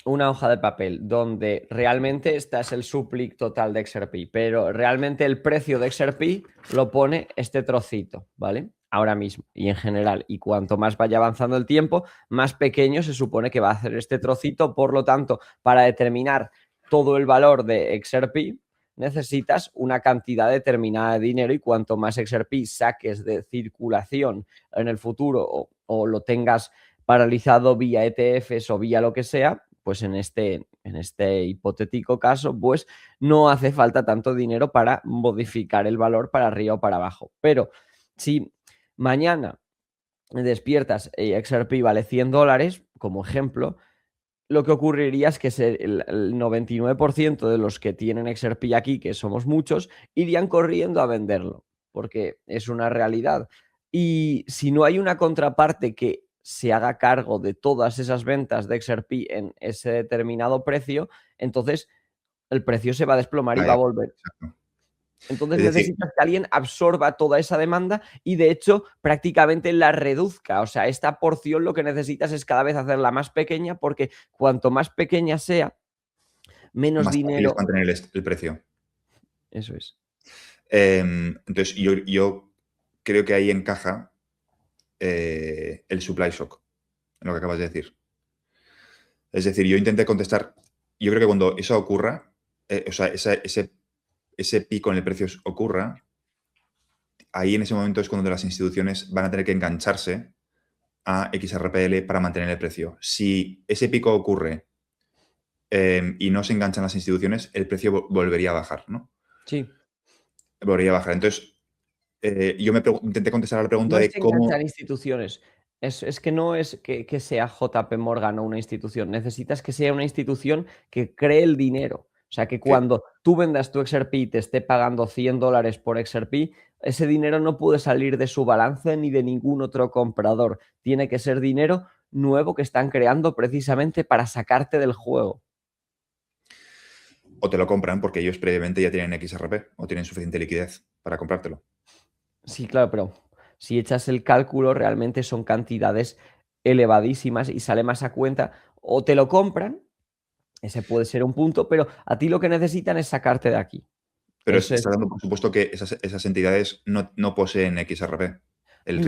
A: una hoja de papel donde realmente esta es el supply total de XRP, pero realmente el precio de XRP lo pone este trocito, ¿vale? Ahora mismo y en general. Y cuanto más vaya avanzando el tiempo, más pequeño se supone que va a hacer este trocito. Por lo tanto, para determinar todo el valor de XRP, necesitas una cantidad determinada de dinero y cuanto más XRP saques de circulación en el futuro o lo tengas paralizado vía ETFs o vía lo que sea, pues en este hipotético caso, pues no hace falta tanto dinero para modificar el valor para arriba o para abajo. Pero si mañana despiertas y XRP vale $100, como ejemplo, lo que ocurriría es que el 99% de los que tienen XRP aquí, que somos muchos, irían corriendo a venderlo, porque es una realidad. Y si no hay una contraparte que se haga cargo de todas esas ventas de XRP en ese determinado precio, entonces el precio se va a desplomar y va a volver.
B: Exacto.
A: Entonces
B: Es decir,
A: necesitas que alguien absorba toda esa demanda y de hecho prácticamente la reduzca. O sea, esta porción lo que necesitas es cada vez hacerla más pequeña porque cuanto más pequeña sea, menos
B: más fácil es
A: dinero.
B: mantener el precio.
A: Eso es.
B: Entonces, yo creo que ahí encaja el supply shock, en lo que acabas de decir. Es decir, yo intenté contestar, yo creo que cuando eso ocurra, o sea, ese pico en el precio ocurra, ahí en ese momento es cuando las instituciones van a tener que engancharse a XRPL para mantener el precio. Si ese pico ocurre y no se enganchan las instituciones, el precio volvería a bajar, ¿no?
A: Sí.
B: Volvería a bajar. Entonces, yo intenté contestar a la pregunta
A: No es
B: de cómo...
A: enganchar instituciones. Es que no es que sea JP Morgan o una institución. Necesitas que sea una institución que cree el dinero. O sea, que
B: Sí.
A: cuando tú vendas tu XRP y te esté pagando $100 por XRP, ese dinero no puede salir de su balance ni de ningún otro comprador. Tiene que ser dinero nuevo que están creando precisamente para sacarte del juego.
B: O te lo compran porque ellos previamente ya tienen XRP o tienen suficiente liquidez para comprártelo.
A: Sí, claro, pero si echas el cálculo, realmente son cantidades elevadísimas y sale más a cuenta. O te lo compran, ese puede ser un punto, pero a ti lo que necesitan es sacarte de aquí.
B: Pero
A: Eso
B: está
A: es.
B: dando por supuesto que esas entidades no poseen XRP.
A: Mm,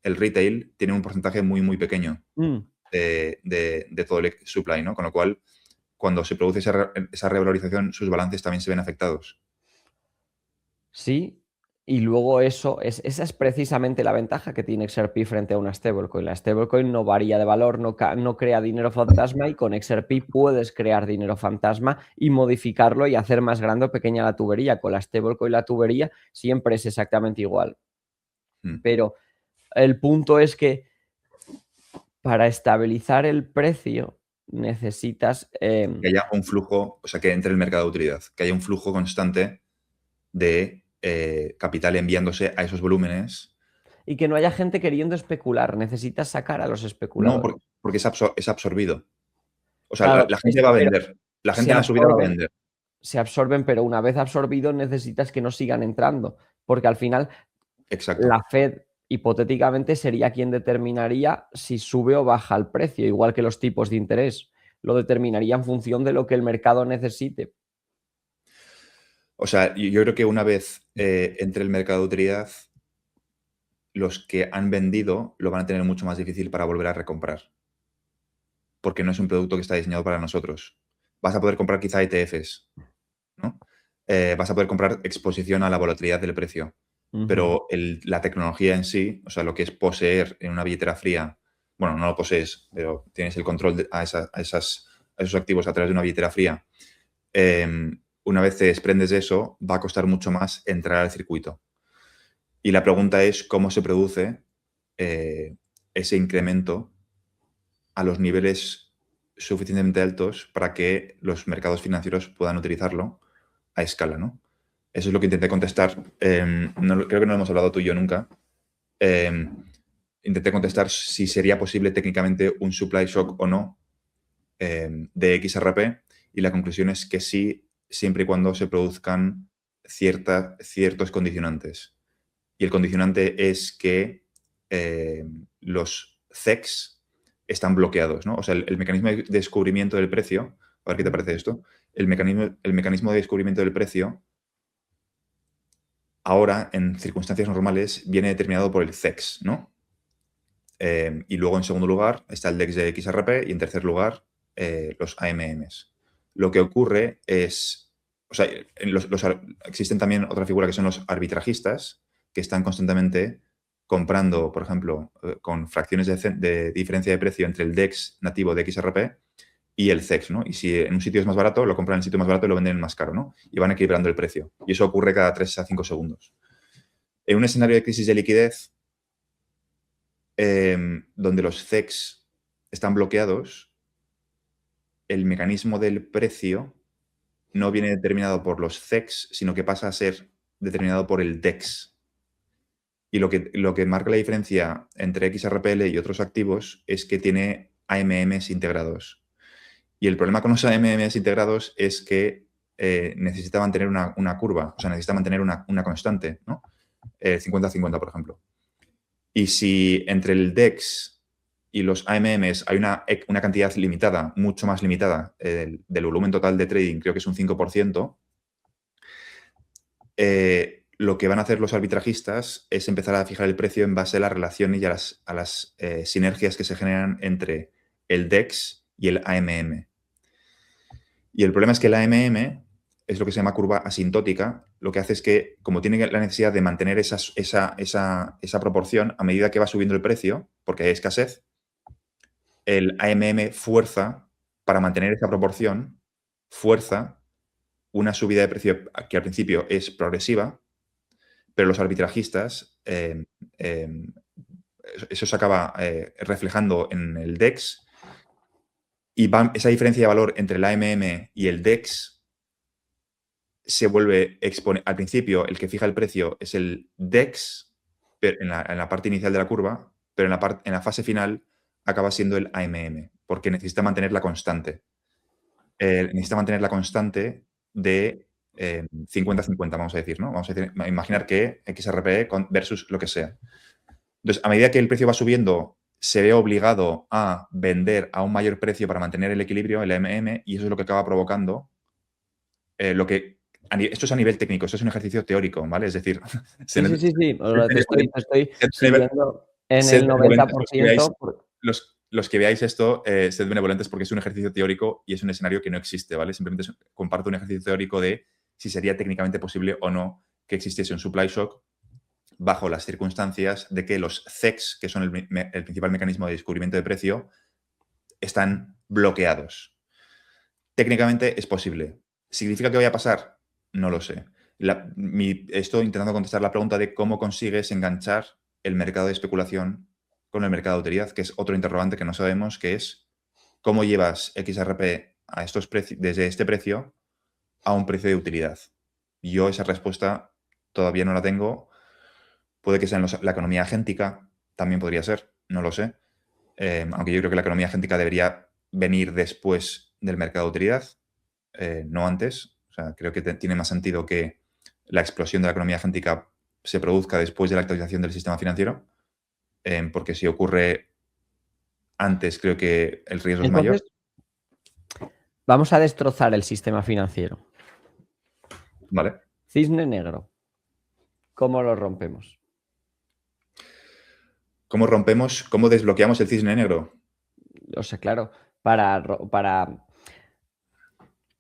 B: El retail tiene un porcentaje muy, muy pequeño
A: mm,
B: de todo el supply, ¿no? Con lo cual, cuando se produce esa revalorización, sus balances también se ven afectados.
A: sí. Y luego esa es precisamente la ventaja que tiene XRP frente a una stablecoin. La stablecoin no varía de valor, no crea dinero fantasma y con XRP puedes crear dinero fantasma y modificarlo y hacer más grande o pequeña la tubería. Con la stablecoin la tubería siempre es exactamente igual.
B: Mm.
A: Pero el punto es que para estabilizar el precio necesitas
B: Que haya un flujo, o sea, que entre el mercado de utilidad, que haya un flujo constante de capital enviándose a esos volúmenes.
A: y que no haya gente queriendo especular. Necesitas sacar a los
B: No,
A: especuladores.
B: porque es absorbido. O sea,
A: Claro,
B: la gente va a
A: pero
B: vender. La gente
A: se
B: en la subida va a
A: absorben,
B: vender.
A: se absorben, pero una vez absorbidos necesitas que no sigan entrando, porque al final
B: Exacto.
A: la Fed hipotéticamente sería quien determinaría si sube o baja el precio, igual que los tipos de interés. Lo determinaría en función de lo que el mercado necesite.
B: O sea, yo creo que una vez entre el mercado de utilidad, los que han vendido lo van a tener mucho más difícil para volver a recomprar. Porque no es un producto que está diseñado para nosotros. Vas a poder comprar quizá ETFs, ¿no? Vas a poder comprar exposición a la volatilidad del precio.
A: Ujú.
B: Pero la tecnología en sí, o sea, lo que es poseer en una billetera fría, bueno, no lo posees, pero tienes el control a esos activos a través de una billetera fría. Una vez te desprendes de eso, va a costar mucho más entrar al circuito. Y la pregunta es cómo se produce ese incremento a los niveles suficientemente altos para que los mercados financieros puedan utilizarlo a escala, ¿no? Eso es lo que intenté contestar. Creo que no lo hemos hablado tú y yo nunca. Intenté contestar si sería posible técnicamente un supply shock o no de XRP y la conclusión es que sí, siempre y cuando se produzcan ciertos condicionantes. Y el condicionante es que los CEX están bloqueados, ¿no? O sea, el mecanismo de descubrimiento del precio, a ver qué te parece esto, el mecanismo de descubrimiento del precio ahora, en circunstancias normales, viene determinado por el CEX, ¿no? Y luego, en segundo lugar, está el DEX de XRP y, en tercer lugar, los AMMs. Lo que ocurre es, o sea, existen también otra figura que son los arbitrajistas, que están constantemente comprando, por ejemplo, con fracciones de diferencia de precio entre el DEX nativo de XRP y el CEX, ¿no? Y si en un sitio es más barato, lo compran en el sitio más barato y lo venden más caro, ¿no? Y van equilibrando el precio. Y eso ocurre cada 3 a 5 segundos. En un escenario de crisis de liquidez, donde los CEX están bloqueados, el mecanismo del precio no viene determinado por los CEX, sino que pasa a ser determinado por el DEX. Y lo que marca la diferencia entre XRPL y otros activos es que tiene AMMs integrados. Y el problema con los AMMs integrados es que necesita mantener una curva, o sea, necesita mantener una constante, ¿no? 50-50, por ejemplo. Y si entre el DEX y los AMMs hay una cantidad limitada, mucho más limitada del volumen total de trading, creo que es un 5%, lo que van a hacer los arbitrajistas es empezar a fijar el precio en base a la relación y a las sinergias que se generan entre el DEX y el AMM. Y el problema es que el AMM es lo que se llama curva asintótica. Lo que hace es que, como tiene la necesidad de mantener esa proporción a medida que va subiendo el precio, porque hay escasez, el AMM fuerza, para mantener esa proporción, fuerza una subida de precio que al principio es progresiva, pero los arbitrajistas, eso se acaba reflejando en el DEX y esa diferencia de valor entre el AMM y el DEX se vuelve al principio el que fija el precio es el DEX en la parte inicial de la curva, pero en la fase final acaba siendo el AMM, porque necesita mantener la constante. Necesita mantener la constante de 50-50, vamos a decir, ¿no? Vamos a imaginar que XRP versus lo que sea. Entonces, a medida que el precio va subiendo, se ve obligado a vender a un mayor precio para mantener el equilibrio, el AMM, y eso es lo que acaba provocando esto es a nivel técnico, esto es un ejercicio teórico, ¿vale? Es decir,
A: Sí, sí, sí, sí. O sea, te estoy siguiendo en
B: sed
A: el
B: benevolentes los que veáis,
A: 90%.
B: los que veáis esto, sed benevolentes porque es un ejercicio teórico y es un escenario que no existe, ¿vale? Simplemente comparto un ejercicio teórico de si sería técnicamente posible o no que existiese un supply shock bajo las circunstancias de que los CEX, que son el principal mecanismo de descubrimiento de precio, están bloqueados. Técnicamente es posible. ¿Significa que vaya a pasar? No lo sé. Estoy intentando contestar la pregunta de cómo consigues enganchar el mercado de especulación con el mercado de utilidad, que es otro interrogante que no sabemos, que es cómo llevas XRP a estos desde este precio a un precio de utilidad. Yo esa respuesta todavía no la tengo. Puede que sea en la economía agéntica, también podría ser, no lo sé. Aunque yo creo que la economía agéntica debería venir después del mercado de utilidad, no antes. O sea, creo que tiene más sentido que la explosión de la economía agéntica se produzca después de la actualización del sistema financiero, porque si ocurre antes, creo que el riesgo es mayor.
A: Entonces, vamos a destrozar el sistema financiero.
B: ¿Vale?
A: Cisne negro. ¿Cómo lo rompemos?
B: ¿Cómo desbloqueamos el cisne negro?
A: O sea, claro, para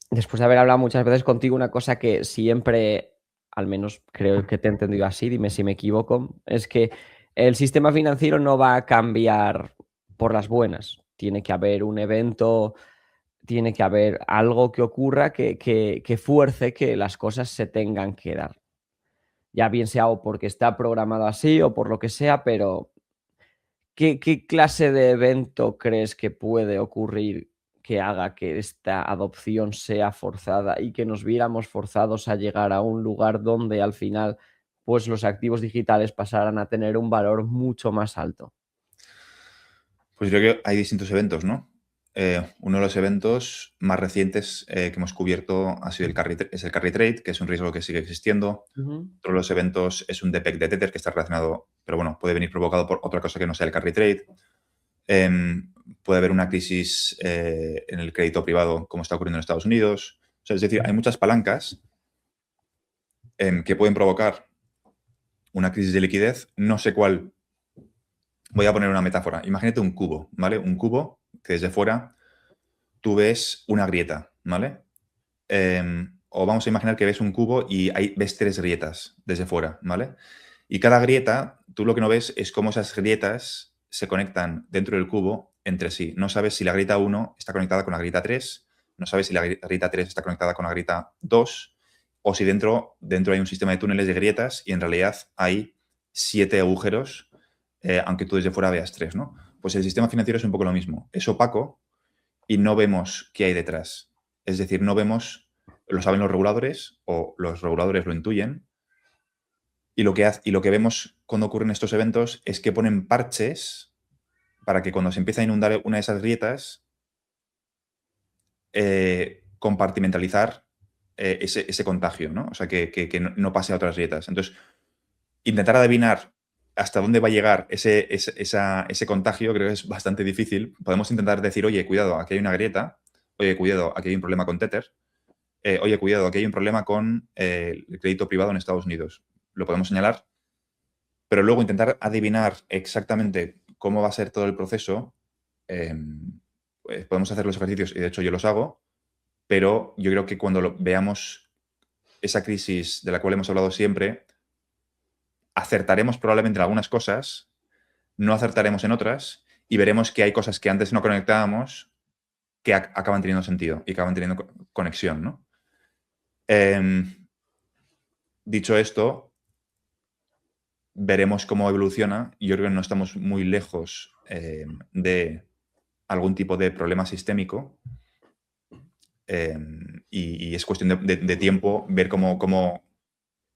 A: después de haber hablado muchas veces contigo, una cosa que siempre, al menos creo que te he entendido así, dime si me equivoco, es que el sistema financiero no va a cambiar por las buenas. Tiene que haber un evento, tiene que haber algo que ocurra que fuerce que las cosas se tengan que dar. Ya bien sea o porque está programado así o por lo que sea, pero ¿qué clase de evento crees que puede ocurrir que haga que esta adopción sea forzada y que nos viéramos forzados a llegar a un lugar donde al final, pues los activos digitales pasaran a tener un valor mucho más alto?
B: Pues creo que hay distintos eventos, ¿no? Uno de los eventos más recientes que hemos cubierto ha sido es el carry trade, que es un riesgo que sigue existiendo.
A: Ujú.
B: Otro de los eventos es un depeg de Tether que está relacionado, pero bueno, puede venir provocado por otra cosa que no sea el carry trade. Puede haber una crisis en el crédito privado, como está ocurriendo en Estados Unidos. O sea, es decir, hay muchas palancas que pueden provocar una crisis de liquidez. No sé cuál. Voy a poner una metáfora. Imagínate un cubo, ¿vale? Un cubo que desde fuera tú ves una grieta, ¿vale? O vamos a imaginar que ves un cubo y ves tres grietas desde fuera, ¿vale? Y cada grieta, tú lo que no ves es cómo esas grietas se conectan dentro del cubo entre sí. No sabes si la grieta 1 está conectada con la grieta 3, no sabes si la grieta 3 está conectada con la grieta 2, o si dentro hay un sistema de túneles de grietas y en realidad hay 7 agujeros, aunque tú desde fuera veas 3, ¿no? Pues el sistema financiero es un poco lo mismo. Es opaco y no vemos qué hay detrás. Es decir, no vemos, lo saben los reguladores o los reguladores lo intuyen, y lo que vemos cuando ocurren estos eventos es que ponen parches para que cuando se empieza a inundar una de esas grietas, compartimentalizar ese contagio, ¿no? O sea, que no pase a otras grietas. Entonces, intentar adivinar hasta dónde va a llegar ese contagio creo que es bastante difícil. Podemos intentar decir, oye, cuidado, aquí hay una grieta, oye, cuidado, aquí hay un problema con Tether, oye, cuidado, aquí hay un problema con el crédito privado en Estados Unidos. Lo podemos señalar, pero luego intentar adivinar exactamente cómo va a ser todo el proceso, pues podemos hacer los ejercicios y de hecho yo los hago, pero yo creo que cuando veamos esa crisis de la cual hemos hablado siempre, acertaremos probablemente en algunas cosas, no acertaremos en otras y veremos que hay cosas que antes no conectábamos que acaban teniendo sentido y acaban teniendo conexión, ¿no? Dicho esto, veremos cómo evoluciona. Yo creo que no estamos muy lejos de algún tipo de problema sistémico. Y es cuestión de tiempo ver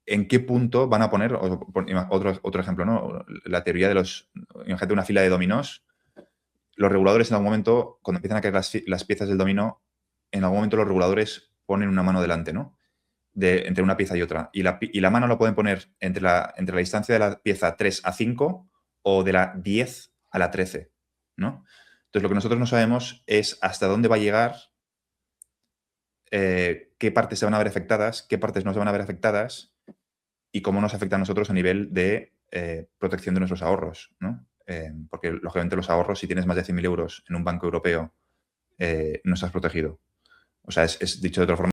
B: en qué punto van a poner, otro ejemplo, ¿no? La teoría de imagínate una fila de dominós. Los reguladores en algún momento, cuando empiezan a caer las piezas del dominó, en algún momento los reguladores ponen una mano delante, ¿no? Entre una pieza y otra. Y la mano la pueden poner entre la distancia de la pieza 3 a 5 o de la 10 a la 13, ¿no? Entonces, lo que nosotros no sabemos es hasta dónde va a llegar, qué partes se van a ver afectadas, qué partes no se van a ver afectadas y cómo nos afecta a nosotros a nivel de protección de nuestros ahorros, ¿no? Porque, lógicamente, los ahorros, si tienes más de 100.000 euros en un banco europeo, no estás protegido. O sea, es dicho de otra forma,